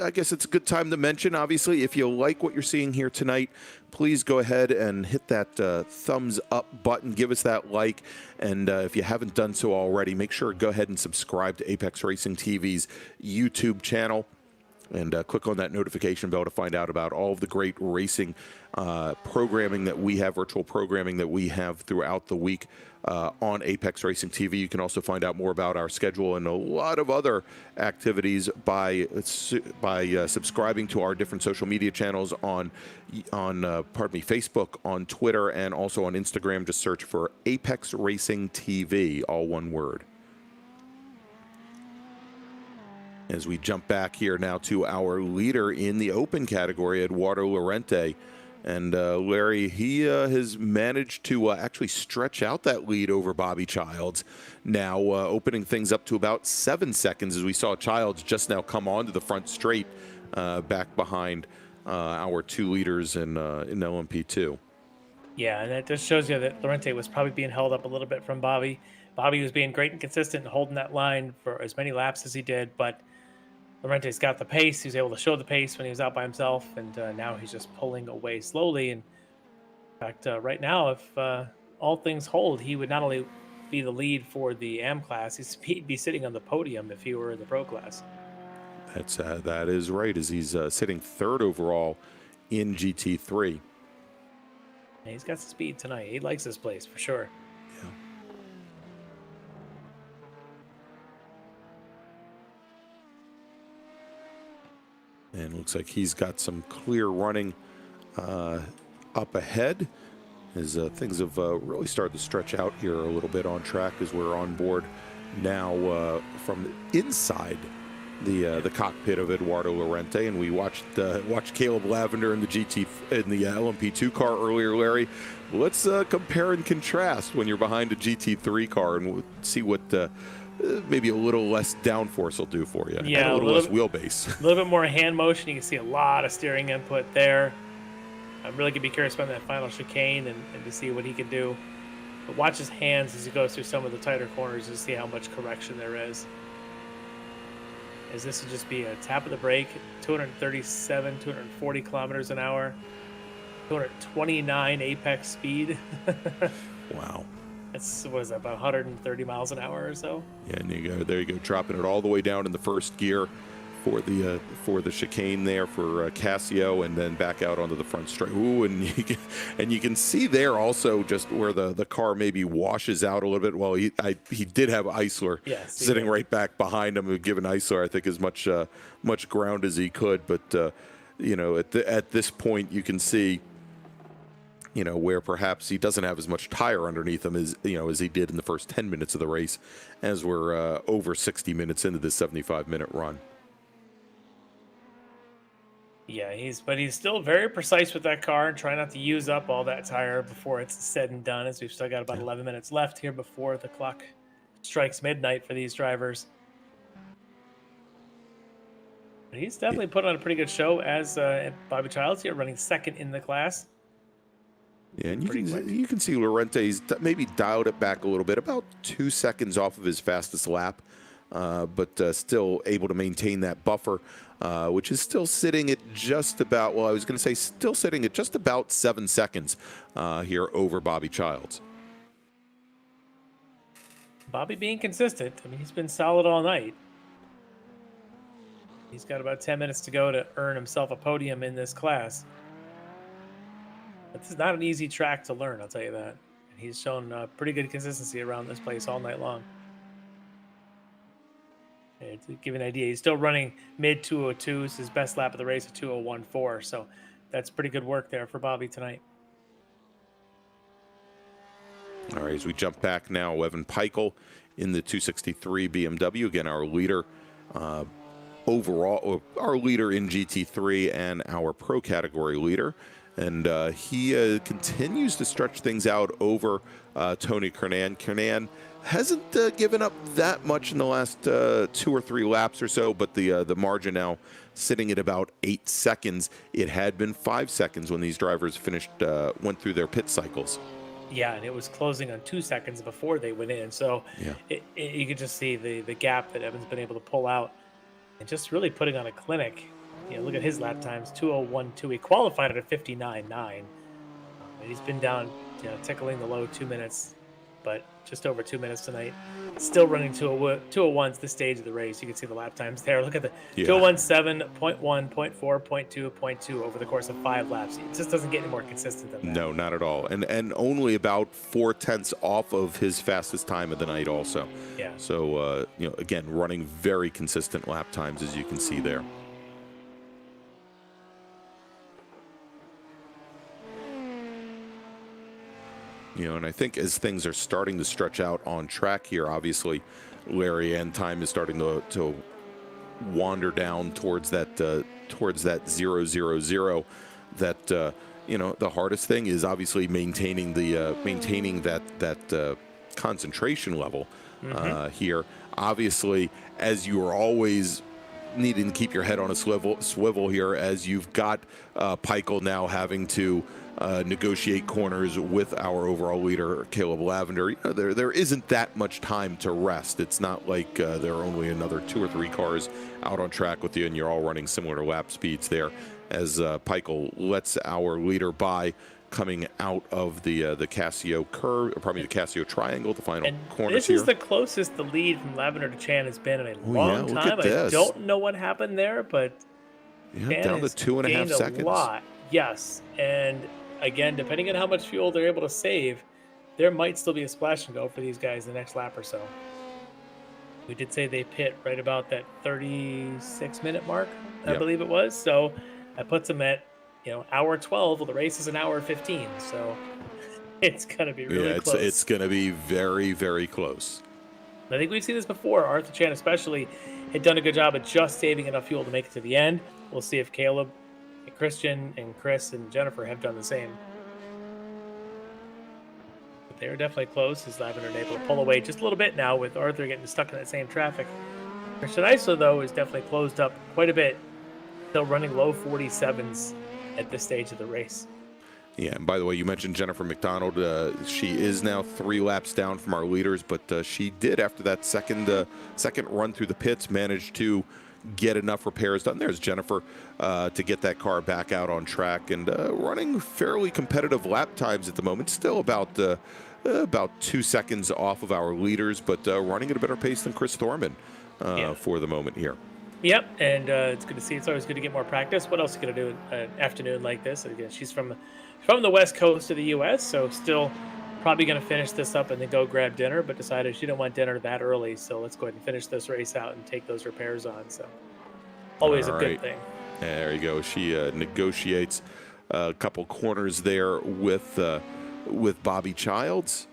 I guess it's a good time to mention, obviously, if you like what you're seeing here tonight, please go ahead and hit that thumbs up button. Give us that like. And if you haven't done so already, make sure to go ahead and subscribe to Apex Racing TV's YouTube channel. And click on that notification bell to find out about all of the great racing programming that we have, virtual programming that we have throughout the week on Apex Racing TV. You can also find out more about our schedule and a lot of other activities by subscribing to our different social media channels on Facebook, on Twitter, and also on Instagram. Just search for Apex Racing TV, all one word. As we jump back here now to our leader in the open category, Eduardo Lorente. And Larry, he has managed to actually stretch out that lead over Bobby Childs, now opening things up to about 7 seconds, as we saw Childs just now come onto the front straight back behind our two leaders in LMP2. Yeah, and that just shows you that Lorente was probably being held up a little bit from Bobby. Bobby was being great and consistent and holding that line for as many laps as he did, but Lorente's got the pace. He was able to show the pace when he was out by himself, and now he's just pulling away slowly. And in fact, right now, if all things hold, he would not only be the lead for the AM class, he'd be sitting on the podium if he were in the pro class. That is right, as he's sitting third overall in GT3. Yeah, he's got some speed tonight. He likes this place for sure. And looks like he's got some clear running up ahead, as things have really started to stretch out here a little bit on track, as we're on board now from inside the cockpit of Eduardo Lorente, and we watched Caleb Lavender in the LMP2 car earlier. Larry, let's compare and contrast when you're behind a GT3 car, and we'll see what maybe a little less downforce will do for you. Yeah, and a little less wheelbase. A little bit more hand motion. You can see a lot of steering input there. I'm really going to be curious about that final chicane and to see what he can do. But watch his hands as he goes through some of the tighter corners to see how much correction there is. As this would just be a tap of the brake, 237, 240 kilometers an hour, 229 apex speed. Wow. That's, what is that, about 130 miles an hour or so? Yeah, and there you go, dropping it all the way down in the first gear for the chicane there for Casio, and then back out onto the front straight. Ooh, and you can see there also just where the car maybe washes out a little bit. Well, he did have Eisler sitting right back behind him, giving Eisler, I think, as much ground as he could. But at this point, you can see, where perhaps he doesn't have as much tire underneath him as he did in the first 10 minutes of the race, as we're over 60 minutes into this 75-minute run. Yeah, he's still very precise with that car and trying not to use up all that tire before it's said and done, as we've still got about 11 minutes left here before the clock strikes midnight for these drivers. But he's definitely put on a pretty good show as Bobby Childs here, running second in the class. Yeah, and you can see Lorente's maybe dialed it back a little bit, about 2 seconds off of his fastest lap, but still able to maintain that buffer, which is still sitting at just about, well, I was going to say still sitting at just about 7 seconds here over Bobby Childs. Bobby being consistent. I mean, he's been solid all night. He's got about 10 minutes to go to earn himself a podium in this class. This is not an easy track to learn, I'll tell you that. And he's shown pretty good consistency around this place all night long. And to give you an idea, he's still running mid 202s. His best lap of the race, a 201.4. So that's pretty good work there for Bobby tonight. All right, as we jump back now, Evan Peichel in the 263 BMW. Again, our leader overall, our leader in GT3 and our pro category leader. And he continues to stretch things out over Tony Kernan. Kernan hasn't given up that much in the last 2 or 3 laps or so, but the margin now sitting at about 8 seconds. It had been 5 seconds when these drivers went through their pit cycles. Yeah, and it was closing on 2 seconds before they went in. So you could just see the gap that Evan's been able to pull out, and just really putting on a clinic. Look at his lap times, 2:01.2. He qualified at a 59.9. And he's been down, tickling the low 2 minutes but just over 2 minutes tonight. Still running 2:01's the stage of the race. You can see the lap times there. Look at the 2:17, 0.1, 0.4, 0.2, 0.2 over the course of 5 laps. It just doesn't get any more consistent than that. No, not at all. And only about 0.4 off of his fastest time of the night also. Yeah. So, again, running very consistent lap times, as you can see there. And I think as things are starting to stretch out on track here, obviously, Larry, and time is starting to wander down towards that 0-0-0. That the hardest thing is obviously maintaining that concentration level here. Obviously, as you are always needing to keep your head on a swivel here, as you've got Peichel now having to negotiate corners with our overall leader, Caleb Lavender. There isn't that much time to rest. It's not like there are only another 2 or 3 cars out on track with you, and you're all running similar lap speeds there, as Peichel lets our leader by, coming out of the Casio curve, or probably the Casio triangle, the final corner. This is the closest the lead from Lavender to Chan has been in a long time. I don't know what happened there, but Chan down to 2.5 seconds. A lot. Yes, and again, depending on how much fuel they're able to save, there might still be a splash and go for these guys the next lap or so. We did say they pit right about that 36-minute mark, I believe it was. So that puts them at, hour 12. Well, the race is an hour 15. So it's going to be really close. It's going to be very, very close. I think we've seen this before. Arthur Chan especially had done a good job of just saving enough fuel to make it to the end. We'll see if Caleb, Christian, and Chris and Jennifer have done the same. But they were definitely close, as Lavender able to pull away just a little bit now with Arthur getting stuck in that same traffic. Christian Isler, though, is definitely closed up quite a bit. Still running low 47s at this stage of the race. Yeah, and by the way, you mentioned Jennifer McDonald. She is now 3 laps down from our leaders, but she did, after that second run through the pits, manage to get enough repairs done. There's Jennifer to get that car back out on track and running fairly competitive lap times at the moment. Still about 2 seconds off of our leaders, but running at a better pace than Chris Thorman for the moment here. Yep, and it's good to see. It's always good to get more practice. What else are you going to do an afternoon like this? Again, she's from the west coast of the U.S., so still probably going to finish this up and then go grab dinner, but decided she didn't want dinner that early, so let's go ahead and finish this race out and take those repairs on. So always a good thing. There you go. She negotiates a couple corners there with Bobby Childs.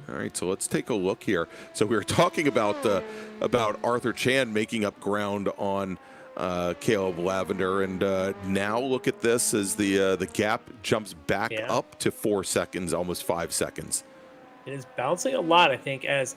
All right, so let's take a look here. So we were talking about Arthur Chan making up ground on Caleb Lavender, and now look at this as the gap jumps back up to 4 seconds, almost 5 seconds. It is bouncing a lot, I think, as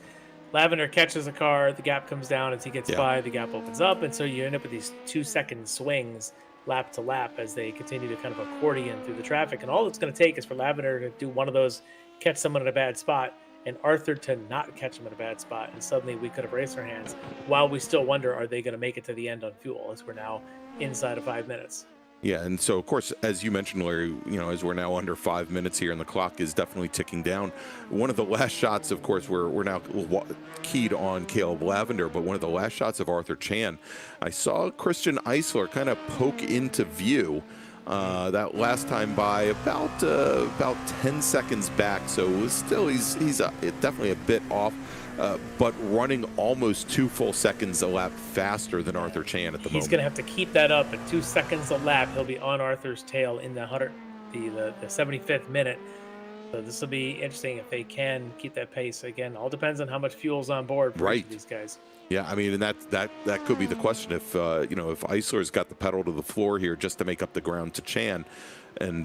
Lavender catches a car, the gap comes down. As he gets by, the gap opens up, and so you end up with these 2-second swings lap to lap as they continue to kind of accordion through the traffic. And all it's going to take is for Lavender to do one of those, catch someone in a bad spot, and Arthur to not catch him in a bad spot, and suddenly we could have raised our hands, while we still wonder, are they going to make it to the end on fuel, as we're now inside of 5 minutes. Yeah, and so, of course, as you mentioned, Larry, as we're now under 5 minutes here, and the clock is definitely ticking down. One of the last shots, of course, we're now keyed on Caleb Lavender, but one of the last shots of Arthur Chan, I saw Christian Isler kind of poke into view that last time by about 10 seconds back. So it was still he's definitely a bit off, but running almost 2 full seconds a lap faster than Arthur Chan at the moment. He's going to have to keep that up at 2 seconds a lap. He'll be on Arthur's tail in the 75th minute. So this will be interesting if they can keep that pace. Again, all depends on how much fuel's on board for each of these guys. Yeah, I mean, and that could be the question if if Isler's got the pedal to the floor here just to make up the ground to Chan, and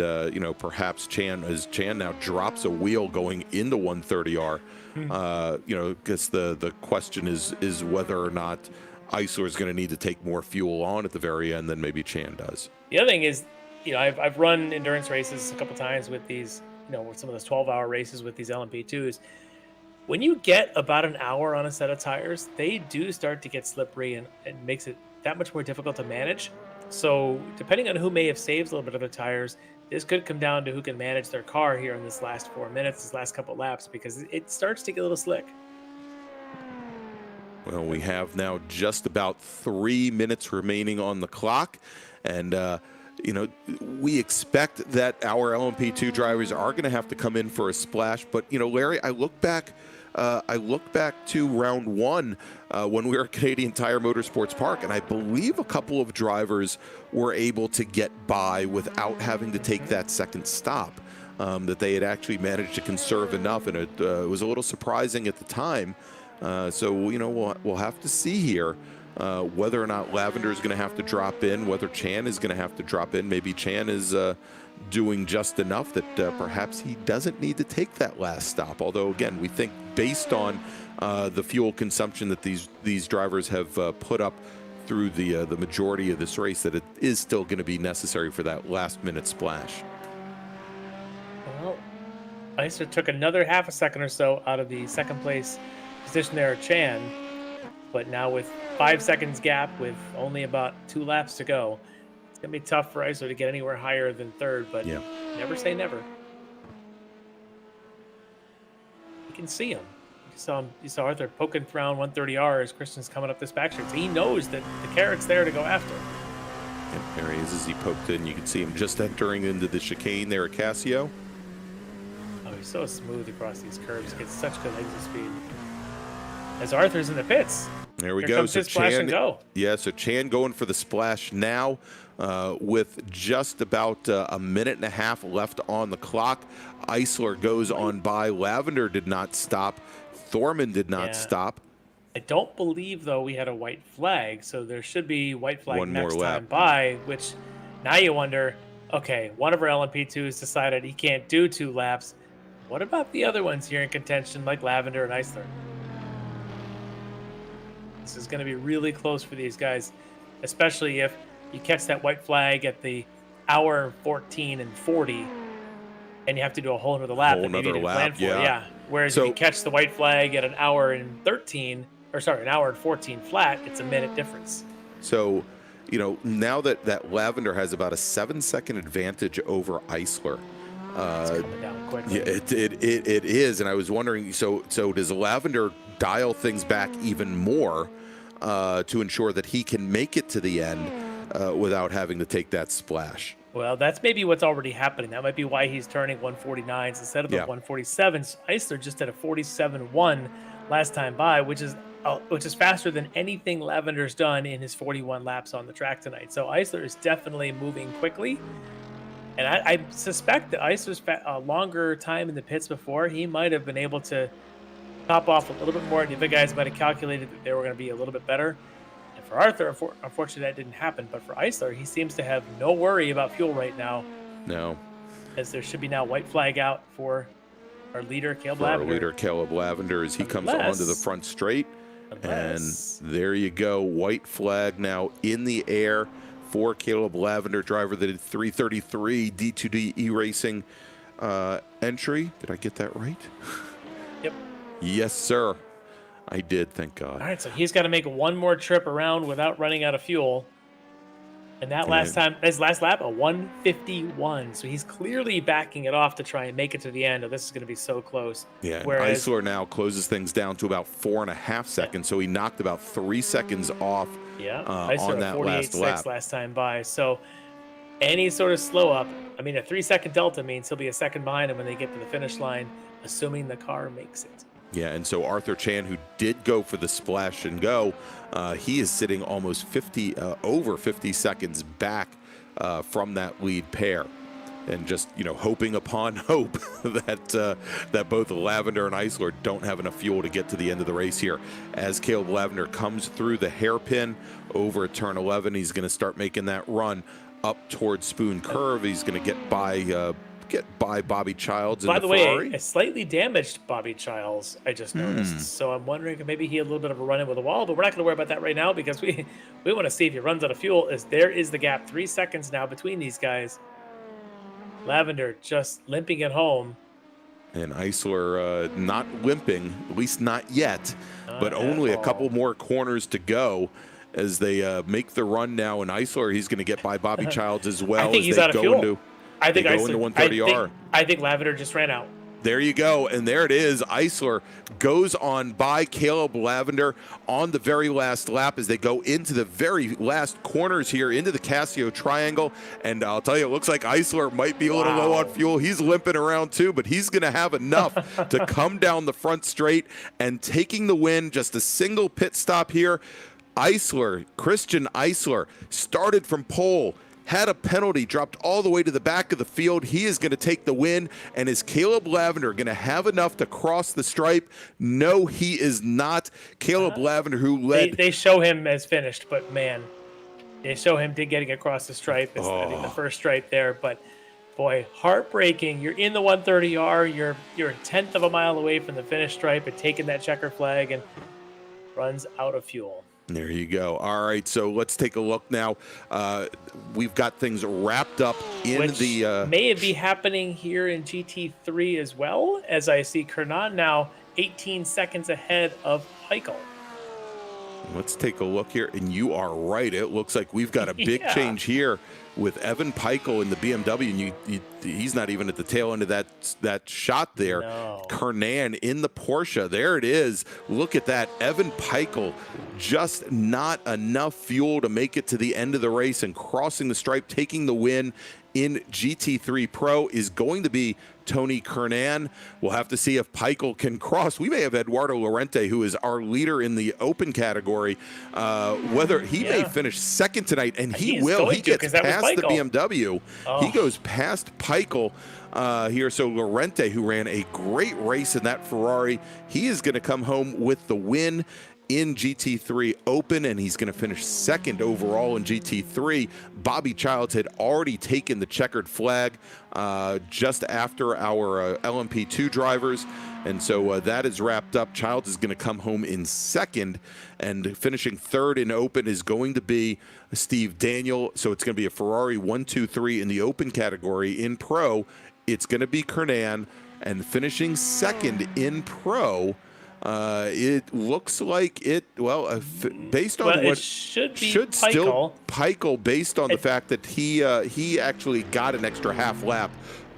perhaps Chan now drops a wheel going into 130R. Because the question is whether or not Isler's going to need to take more fuel on at the very end than maybe Chan does. The other thing is, I've run endurance races a couple times with these, with some of those 12-hour races with these LMP2s. When you get about an hour on a set of tires, they do start to get slippery, and it makes it that much more difficult to manage. So depending on who may have saved a little bit of their tires, this could come down to who can manage their car here in this last 4 minutes, this last couple laps, because it starts to get a little slick. Well, we have now just about 3 minutes remaining on the clock, and you know, we expect that our LMP2 drivers are going to have to come in for a splash. But you know, Larry, I look back to round 1 when we were at Canadian Tire Motorsports Park, and I believe a couple of drivers were able to get by without having to take that second stop. That they had actually managed to conserve enough, and it was a little surprising at the time. So you know, we'll have to see here whether or not Lavender is going to have to drop in, whether Chan is going to have to drop in. Maybe Chan is doing just enough that perhaps he doesn't need to take that last stop. Although again, we think based on the fuel consumption that these drivers have put up through the majority of this race, that it is still going to be necessary for that last-minute splash. Well, Eisler took another half a second or so out of the second place position there at Chan, but now with 5 seconds gap, with only about 2 laps to go, it's gonna be tough for Eisler to get anywhere higher than third. But yeah, never say never. You can see him. You saw Arthur poking around 130R as Christian's coming up this backstretch. He knows that the carrot's there to go after. And there he is as he poked in. You can see him just entering into the chicane there at Casio. Oh, he's so smooth across these curves. Gets such good exit speed. As Arthur's in the pits. There we Here go. comes So his splash Chan, and go. yeah, so Chan going for the splash now with just about a minute and a half left on the clock. Eisler goes on by. Lavender did not stop. Thorman did not stop. I don't believe, though, we had a white flag, so there should be white flag One next more lap. time by, which now you wonder, okay, one of our LMP2s decided he can't do 2 laps. What about the other ones here in contention, like Lavender and Eisler? This is going to be really close for these guys, especially if you catch that white flag at the hour 14 and 40, and you have to do a whole another lap. Whole another lap, yeah. Whereas if you catch the white flag at an hour and 13, or sorry, an hour and 14 flat, it's a minute difference. So, you know, now that Lavender has about a 7-second advantage over Eisler. It's coming down quickly. Yeah, it is, and I was wondering. So does Lavender dial things back even more to ensure that he can make it to the end without having to take that splash? Well, that's maybe what's already happening. That might be why he's turning 149s instead of the 147s. Eisler just did a 47.1 last time by, which is faster than anything Lavender's done in his 41 laps on the track tonight. So Eisler is definitely moving quickly. And I suspect that Eisler's a longer time in the pits before, he might have been able to top off a little bit more. The other guys might have calculated that they were going to be a little bit better. And for Arthur, unfortunately, that didn't happen. But for Eisler, he seems to have no worry about fuel right now. No. As there should be now white flag out for our leader, Caleb Lavender. Our leader, Caleb Lavender, as he comes onto the front straight. And there you go. White flag now in the air for Caleb Lavender, driver that did 333 D2D iRacing entry. Did I get that right? Yep. Yes, sir. I did, thank God. All right, so he's got to make one more trip around without running out of fuel. And that his last lap, a 151. So he's clearly backing it off to try and make it to the end. Oh, this is going to be so close. Yeah, whereas Eisler now closes things down to about 4.5 seconds. So he knocked about 3 seconds off on that last lap. Last time by. So any sort of slow up, I mean, a 3-second delta means he'll be a second behind him when they get to the finish line, assuming the car makes it. Yeah, and so Arthur Chan, who did go for the splash and go, he is sitting almost over 50 seconds back from that lead pair, and just hoping upon hope that both Lavender and Eisler don't have enough fuel to get to the end of the race here. As Caleb Lavender comes through the hairpin over at turn 11, he's going to start making that run up towards Spoon Curve. He's going to get by Bobby Childs in the Ferrari. By the way, a slightly damaged Bobby Childs, I just noticed. So I'm wondering if maybe he had a little bit of a run-in with a wall, but we're not going to worry about that right now because we want to see if he runs out of fuel, as there is the gap. 3 seconds now between these guys. Lavender just limping at home. And Eisler not limping, at least not yet, but only a couple more corners to go as they make the run now. And Eisler, he's going to get by Bobby Childs as well. I think he's out of fuel. I think they go into 130R. I think Lavender just ran out. There you go, and there it is. Eisler goes on by Caleb Lavender on the very last lap as they go into the very last corners here into the Casio Triangle. And I'll tell you, it looks like Eisler might be a little low on fuel. He's limping around too, but he's going to have enough to come down the front straight and taking the win. Just a single pit stop here. Eisler, Christian Eisler, started from pole, had a penalty, dropped all the way to the back of the field. He is going to take the win. And is Caleb Lavender going to have enough to cross the stripe? No, he is not. Caleb Lavender, who led... They show him as finished, but man, they show him getting across the stripe. It's, I think, the first stripe there. But boy, heartbreaking. You're in the 130R. You're a tenth of a mile away from the finish stripe and taking that checker flag and runs out of fuel. There you go. All right, so let's take a look now. We've got things wrapped up in which may be happening here in GT3 as well, as I see Kernan now 18 seconds ahead of Heichel. Let's take a look here, and you are right. It looks like we've got a big change here with Evan Peichel in the BMW, and he's not even at the tail end of that shot there. No. Kernan in the Porsche. There it is. Look at that. Evan Peichel, just not enough fuel to make it to the end of the race and crossing the stripe, taking the win in GT3 Pro is going to be Tony Kernan. We'll have to see if Peichel can cross. We may have Eduardo Lorente, who is our leader in the open category, whether he may finish second tonight, and he will. He gets past the BMW. He goes past Peichel here. So Lorente, who ran a great race in that Ferrari, he is going to come home with the win in GT3 Open, and he's going to finish second overall in GT3. Bobby Childs had already taken the checkered flag just after our LMP2 drivers, and so that is wrapped up. Childs is going to come home in second, and finishing third in Open is going to be Steve Daniel. So it's going to be a Ferrari 1-2-3 in the Open category. In Pro, it's going to be Kernan, and finishing second in Pro, it looks like it. Well, based on what it should Peichel. Still Peichel, based on the fact that he actually got an extra half lap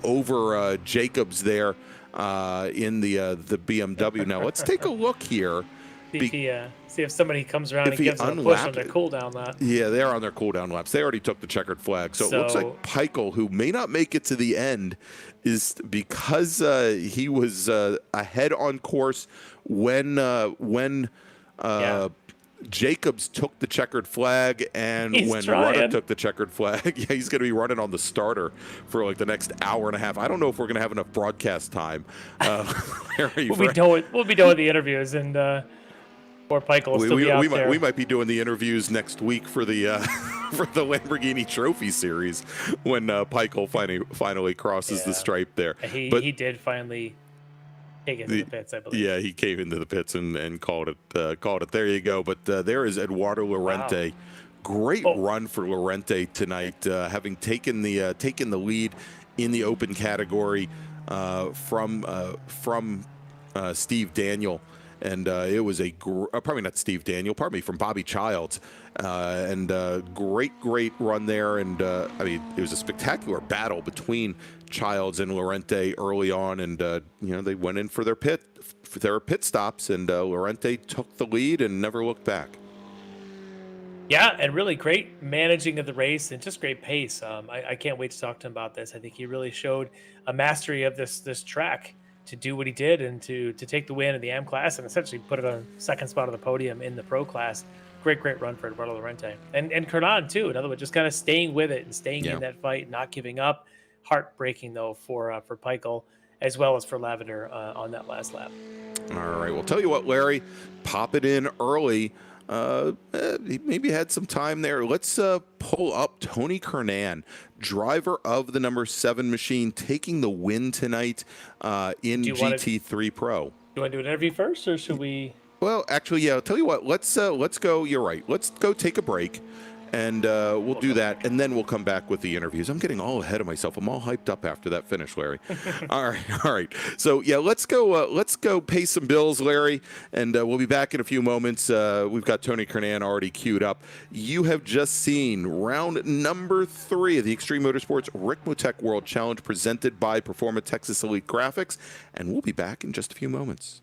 over Jacobs there in the BMW. Now let's take a look here. See if somebody comes around and gives them a push on their cooldown lap. Yeah, they're on their cooldown laps. They already took the checkered flag. So it looks like Peichel, who may not make it to the end, is because he was ahead on course when Jacobs took the checkered flag, and when Rudder took the checkered flag, he's going to be running on the starter for like the next hour and a half. I don't know if we're going to have enough broadcast time. Larry, we'll be done with the interviews, and poor Peichel will still be out there. We might be doing the interviews next week for the for the Lamborghini Trophy Series when Peichel finally crosses the stripe there. He did finally take it to the pits, I believe. Yeah, he came into the pits and called it. There you go. But there is Eduardo Lorente. Wow. Great run for Lorente tonight, having taken the lead in the Open category from Steve Daniel. And it was probably not Steve Daniel, pardon me, from Bobby Childs. And great run there. And I mean, it was a spectacular battle between Childs and Lorente early on. And, they went in for their pit stops, and Lorente took the lead and never looked back. Yeah, and really great managing of the race and just great pace. I can't wait to talk to him about this. I think he really showed a mastery of this track to do what he did and to take the win in the AM class and essentially put it on second spot of the podium in the pro class. Great run for Eduardo Lorente. And Kernan too, in other words, just kind of staying with it and staying in that fight, not giving up. Heartbreaking though for Peichel as well as for Lavender on that last lap. All right, well, tell you what, Larry, pop it in early. He maybe had some time there. Let's pull up Tony Kernan, driver of the number 7 machine, taking the win tonight in GT3 Pro. You want to do an interview first, or should we? Well, actually, yeah. I'll tell you what. Let's go. You're right. Let's go take a break, and we'll do that, and then we'll come back with the interviews. I'm getting all ahead of myself. I'm all hyped up after that finish, Larry. All right. So yeah, let's go pay some bills, Larry, and we'll be back in a few moments. We've got Tony Kernan already queued up. You have just seen round number 3 of the Extreme Motorsports Ricmotech World Challenge presented by Performa Texas Elite Graphics, and we'll be back in just a few moments.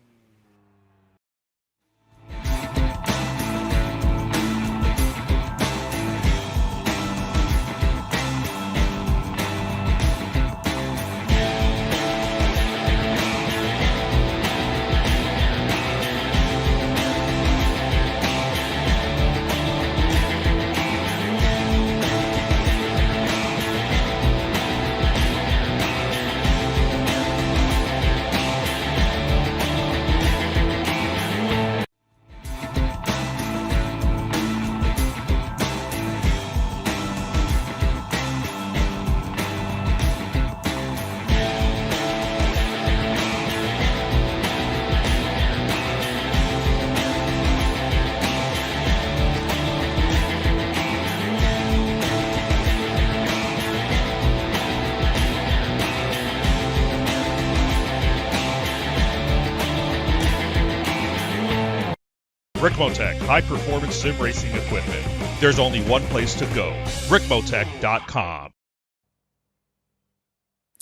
Ricmotech, high-performance sim racing equipment. There's only one place to go, RickMotech.com.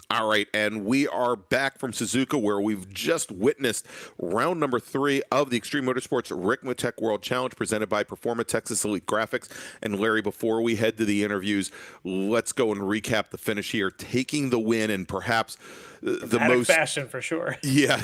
All right, and we are back from Suzuka, where we've just witnessed round number 3 of the Extreme Motorsports Ricmotech World Challenge presented by Performa Texas Elite Graphics. And Larry, before we head to the interviews, let's go and recap the finish here, taking the win and perhaps the most fashion for sure. Yeah,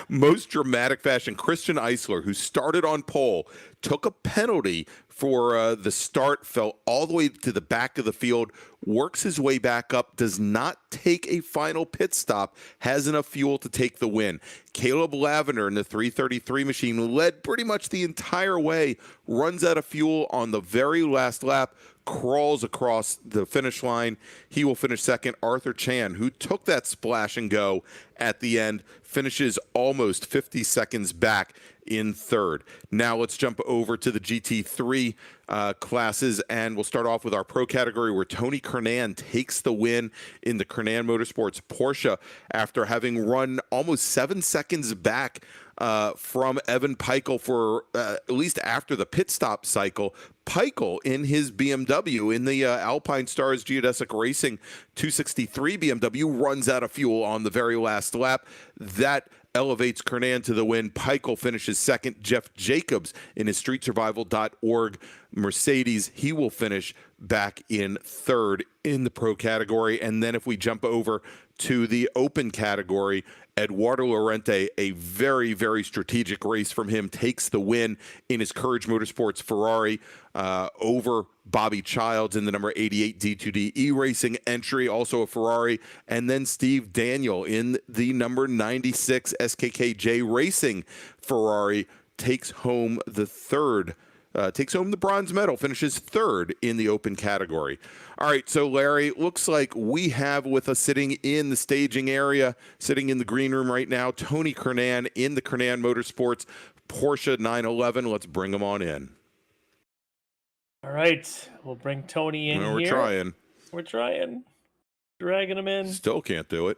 most dramatic fashion. Christian Eisler, who started on pole, took a penalty for the start, fell all the way to the back of the field, works his way back up, does not take a final pit stop, has enough fuel to take the win. Caleb Lavender in the 333 machine led pretty much the entire way, runs out of fuel on the very last lap, crawls across the finish line. He will finish second. Arthur Chan, who took that splash and go at the end, finishes almost 50 seconds back in third. Now let's jump over to the GT3 classes, and we'll start off with our pro category, where Tony Kernan takes the win in the Kernan Motorsports Porsche after having run almost 7 seconds back from Evan Peichel for at least after the pit stop cycle. Peichel in his BMW in the Alpine Stars Geodesic Racing 263 BMW runs out of fuel on the very last lap. That elevates Kernan to the win. Peichel finishes second. Jeff Jacobs in his StreetSurvival.org Mercedes, he will finish back in third in the pro category. And then if we jump over to the open category, Eduardo Lorente, a very, very strategic race from him, takes the win in his Courage Motorsports Ferrari over Bobby Childs in the number 88 D2D E-Racing entry, also a Ferrari. And then Steve Daniel in the number 96 SKKJ Racing Ferrari takes home the bronze medal, finishes third in the open category. All right, so Larry, looks like we have with us sitting in the staging area, sitting in the green room right now, Tony Kernan in the Kernan Motorsports Porsche 911. Let's bring him on in. All right, we'll bring Tony in We're here. We're trying. Dragging him in. Still can't do it.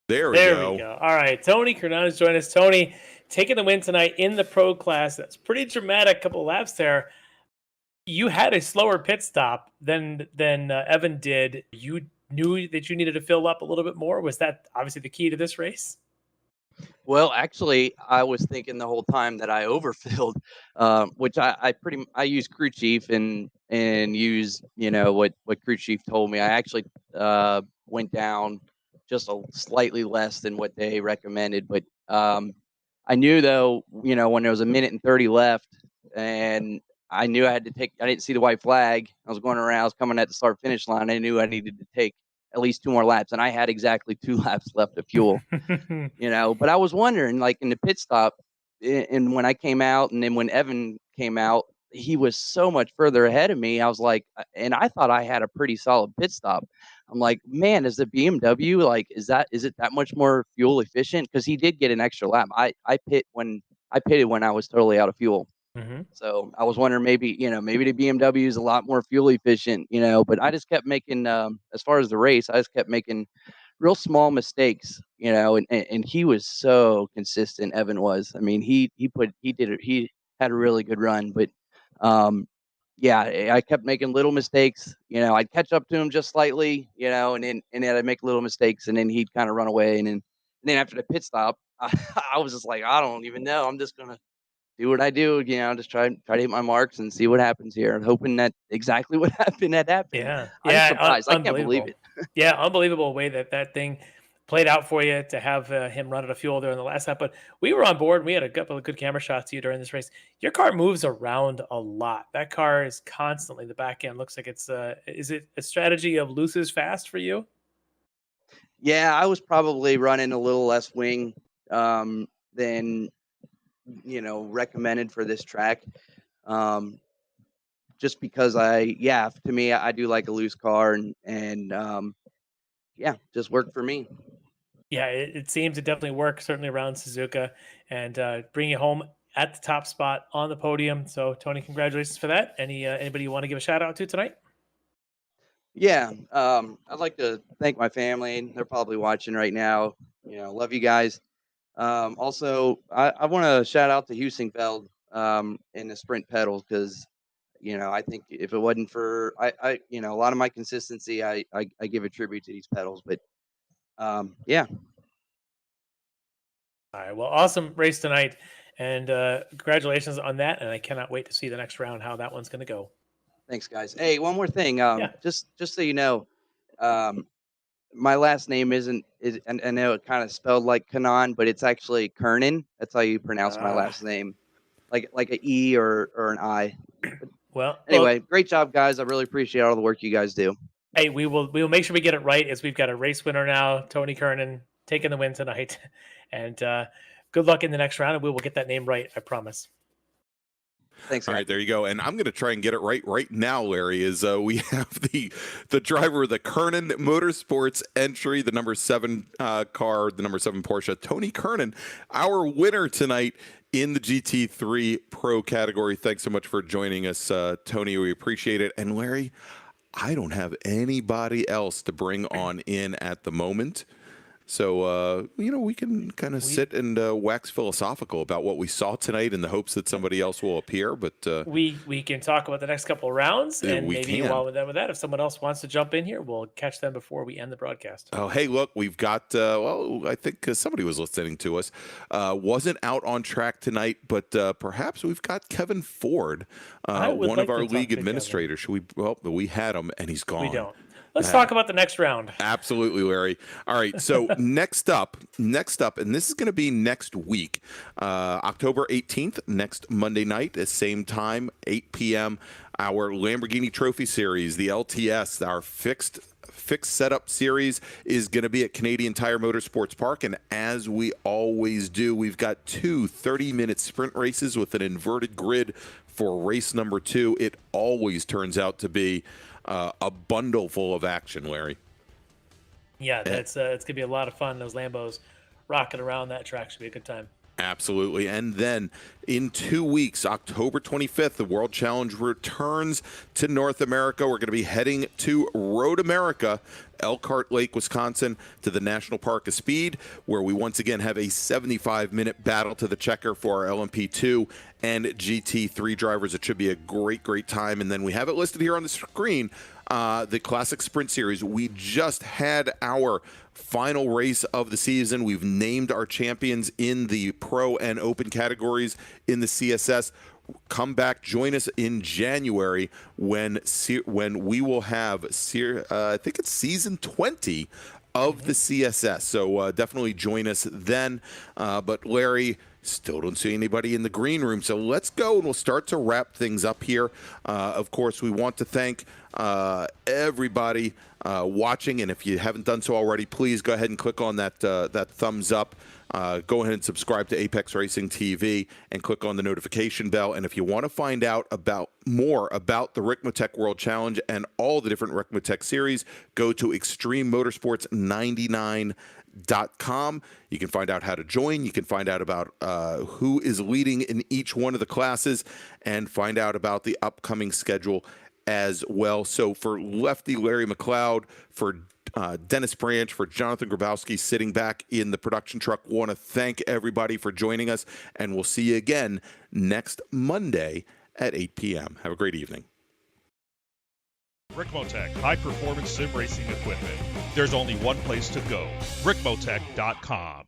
There we go. All right, Tony Kernan has joined us. Tony, taking the win tonight in the pro class. That's pretty dramatic. Couple laps there. You had a slower pit stop than Evan did. You knew that you needed to fill up a little bit more. Was that obviously the key to this race? Well, actually, I was thinking the whole time that I overfilled, which I use crew chief and use what crew chief told me. I actually went down just a slightly less than what they recommended, but I knew though, when there was a minute and 30 left, and I knew I didn't see the white flag. I was coming at the start finish line. I knew I needed to take at least 2 more laps, and I had exactly 2 laps left of fuel. But I was wondering, like in the pit stop, and when I came out, and then when Evan came out, he was so much further ahead of me. I was like, and I thought I had a pretty solid pit stop. I'm like, man, is the BMW is it that much more fuel efficient? Because he did get an extra lap. I pitted when I was totally out of fuel. So I was wondering maybe the BMW is a lot more fuel efficient, but I just kept making, as far as the race, I just kept making real small mistakes, and he was so consistent. Evan was, I mean, he had a really good run, but, yeah, I kept making little mistakes, I'd catch up to him just slightly, and then I'd make little mistakes and then he'd kind of run away. And then after the pit stop, I was just like, I don't even know. I'm just going to do what I do, just try to hit my marks and see what happens here. I'm hoping that exactly what happened had happened. Yeah. I'm surprised. I can't believe Unbelievable. it. Yeah, unbelievable way that thing played out for you to have him run out of fuel there in the last lap. But we were on board. We had a couple of good camera shots of you during this race. Your car moves around a lot. That car is constantly, the back end looks like it's, is it a strategy of looses fast for you? Yeah, I was probably running a little less wing than recommended for this track. Just because to me, I do like a loose car and just worked for me. Yeah, it seems to definitely work, certainly around Suzuka, and bring you home at the top spot on the podium. So, Tony, congratulations for that. Anybody you want to give a shout out to tonight? Yeah, I'd like to thank my family. They're probably watching right now. Love you guys. Also, I want to shout out to Husingfeld in the sprint pedals because I think if it wasn't for a lot of my consistency, I give a tribute to these pedals. But yeah. All right. Well, awesome race tonight, and congratulations on that. And I cannot wait to see the next round, how that one's going to go. Thanks, guys. Hey, one more thing. Yeah. Just so you know, my last name and I know it kind of spelled like Kanan, but it's actually Kernan. That's how you pronounce my last name, like an E or an I. Well, anyway, great job, guys. I really appreciate all the work you guys do. Hey, we will make sure we get it right, as we've got a race winner now, Tony Kernan, taking the win tonight. And good luck in the next round, and we will get that name right, I promise. Thanks. All right, there you go. And I'm going to try and get it right now, Larry, is we have the driver of the Kernan Motorsports entry, the number 7 car, the number 7 Porsche, Tony Kernan, our winner tonight in the GT3 Pro category. Thanks so much for joining us, Tony. We appreciate it. And Larry, I don't have anybody else to bring on in at the moment. So, we can kind of sit and wax philosophical about what we saw tonight in the hopes that somebody else will appear. But we can talk about the next couple of rounds, and maybe while with that, if someone else wants to jump in here, we'll catch them before we end the broadcast. Oh, hey, look, we've got, I think somebody was listening to us. Wasn't out on track tonight, but perhaps we've got Kevin Ford, one of our league administrators. We had him, and he's gone. We don't. Let's talk about the next round. Absolutely, Larry. All right, so next up, and this is going to be next week, October 18th, next Monday night, at same time, 8 p.m., our Lamborghini Trophy Series, the LTS, our fixed setup series, is going to be at Canadian Tire Motorsports Park. And as we always do, we've got 2 30-minute sprint races with an inverted grid for race number 2. It always turns out to be a bundle full of action, Larry. Yeah, it's going to be a lot of fun. Those Lambos rocking around that track should be a good time. Absolutely. And then in 2 weeks, October 25th, the World Challenge returns to North America. We're going to be heading to Road America, Elkhart Lake, Wisconsin, to the National Park of Speed, where we once again have a 75-minute battle to the checker for our LMP2 and GT3 drivers. It should be a great time. And then we have it listed here on the screen, the Classic Sprint Series. We just had our final race of the season. We've named our champions in the Pro and Open categories in the CSS. Come back, join us in January when we will have, I think it's season 20 of the CSS. So definitely join us then. But Larry, still don't see anybody in the green room. So let's go, and we'll start to wrap things up here. Of course, we want to thank everybody watching, and if you haven't done so already, please go ahead and click on that thumbs up. Go ahead and subscribe to Apex Racing TV and click on the notification bell. And if you want to find out more about the RickMotech World Challenge and all the different RickMotech series, go to extrememotorsports99.com. RickMotech.com. You can find out how to join. You can find out about who is leading in each one of the classes and find out about the upcoming schedule as well. So for Lefty Larry McLeod, for Dennis Branch, for Jonathan Grabowski sitting back in the production truck, want to thank everybody for joining us, and we'll see you again next Monday at 8 p.m. Have a great evening. Ricmotech, high-performance sim racing equipment. There's only one place to go, RickMotech.com.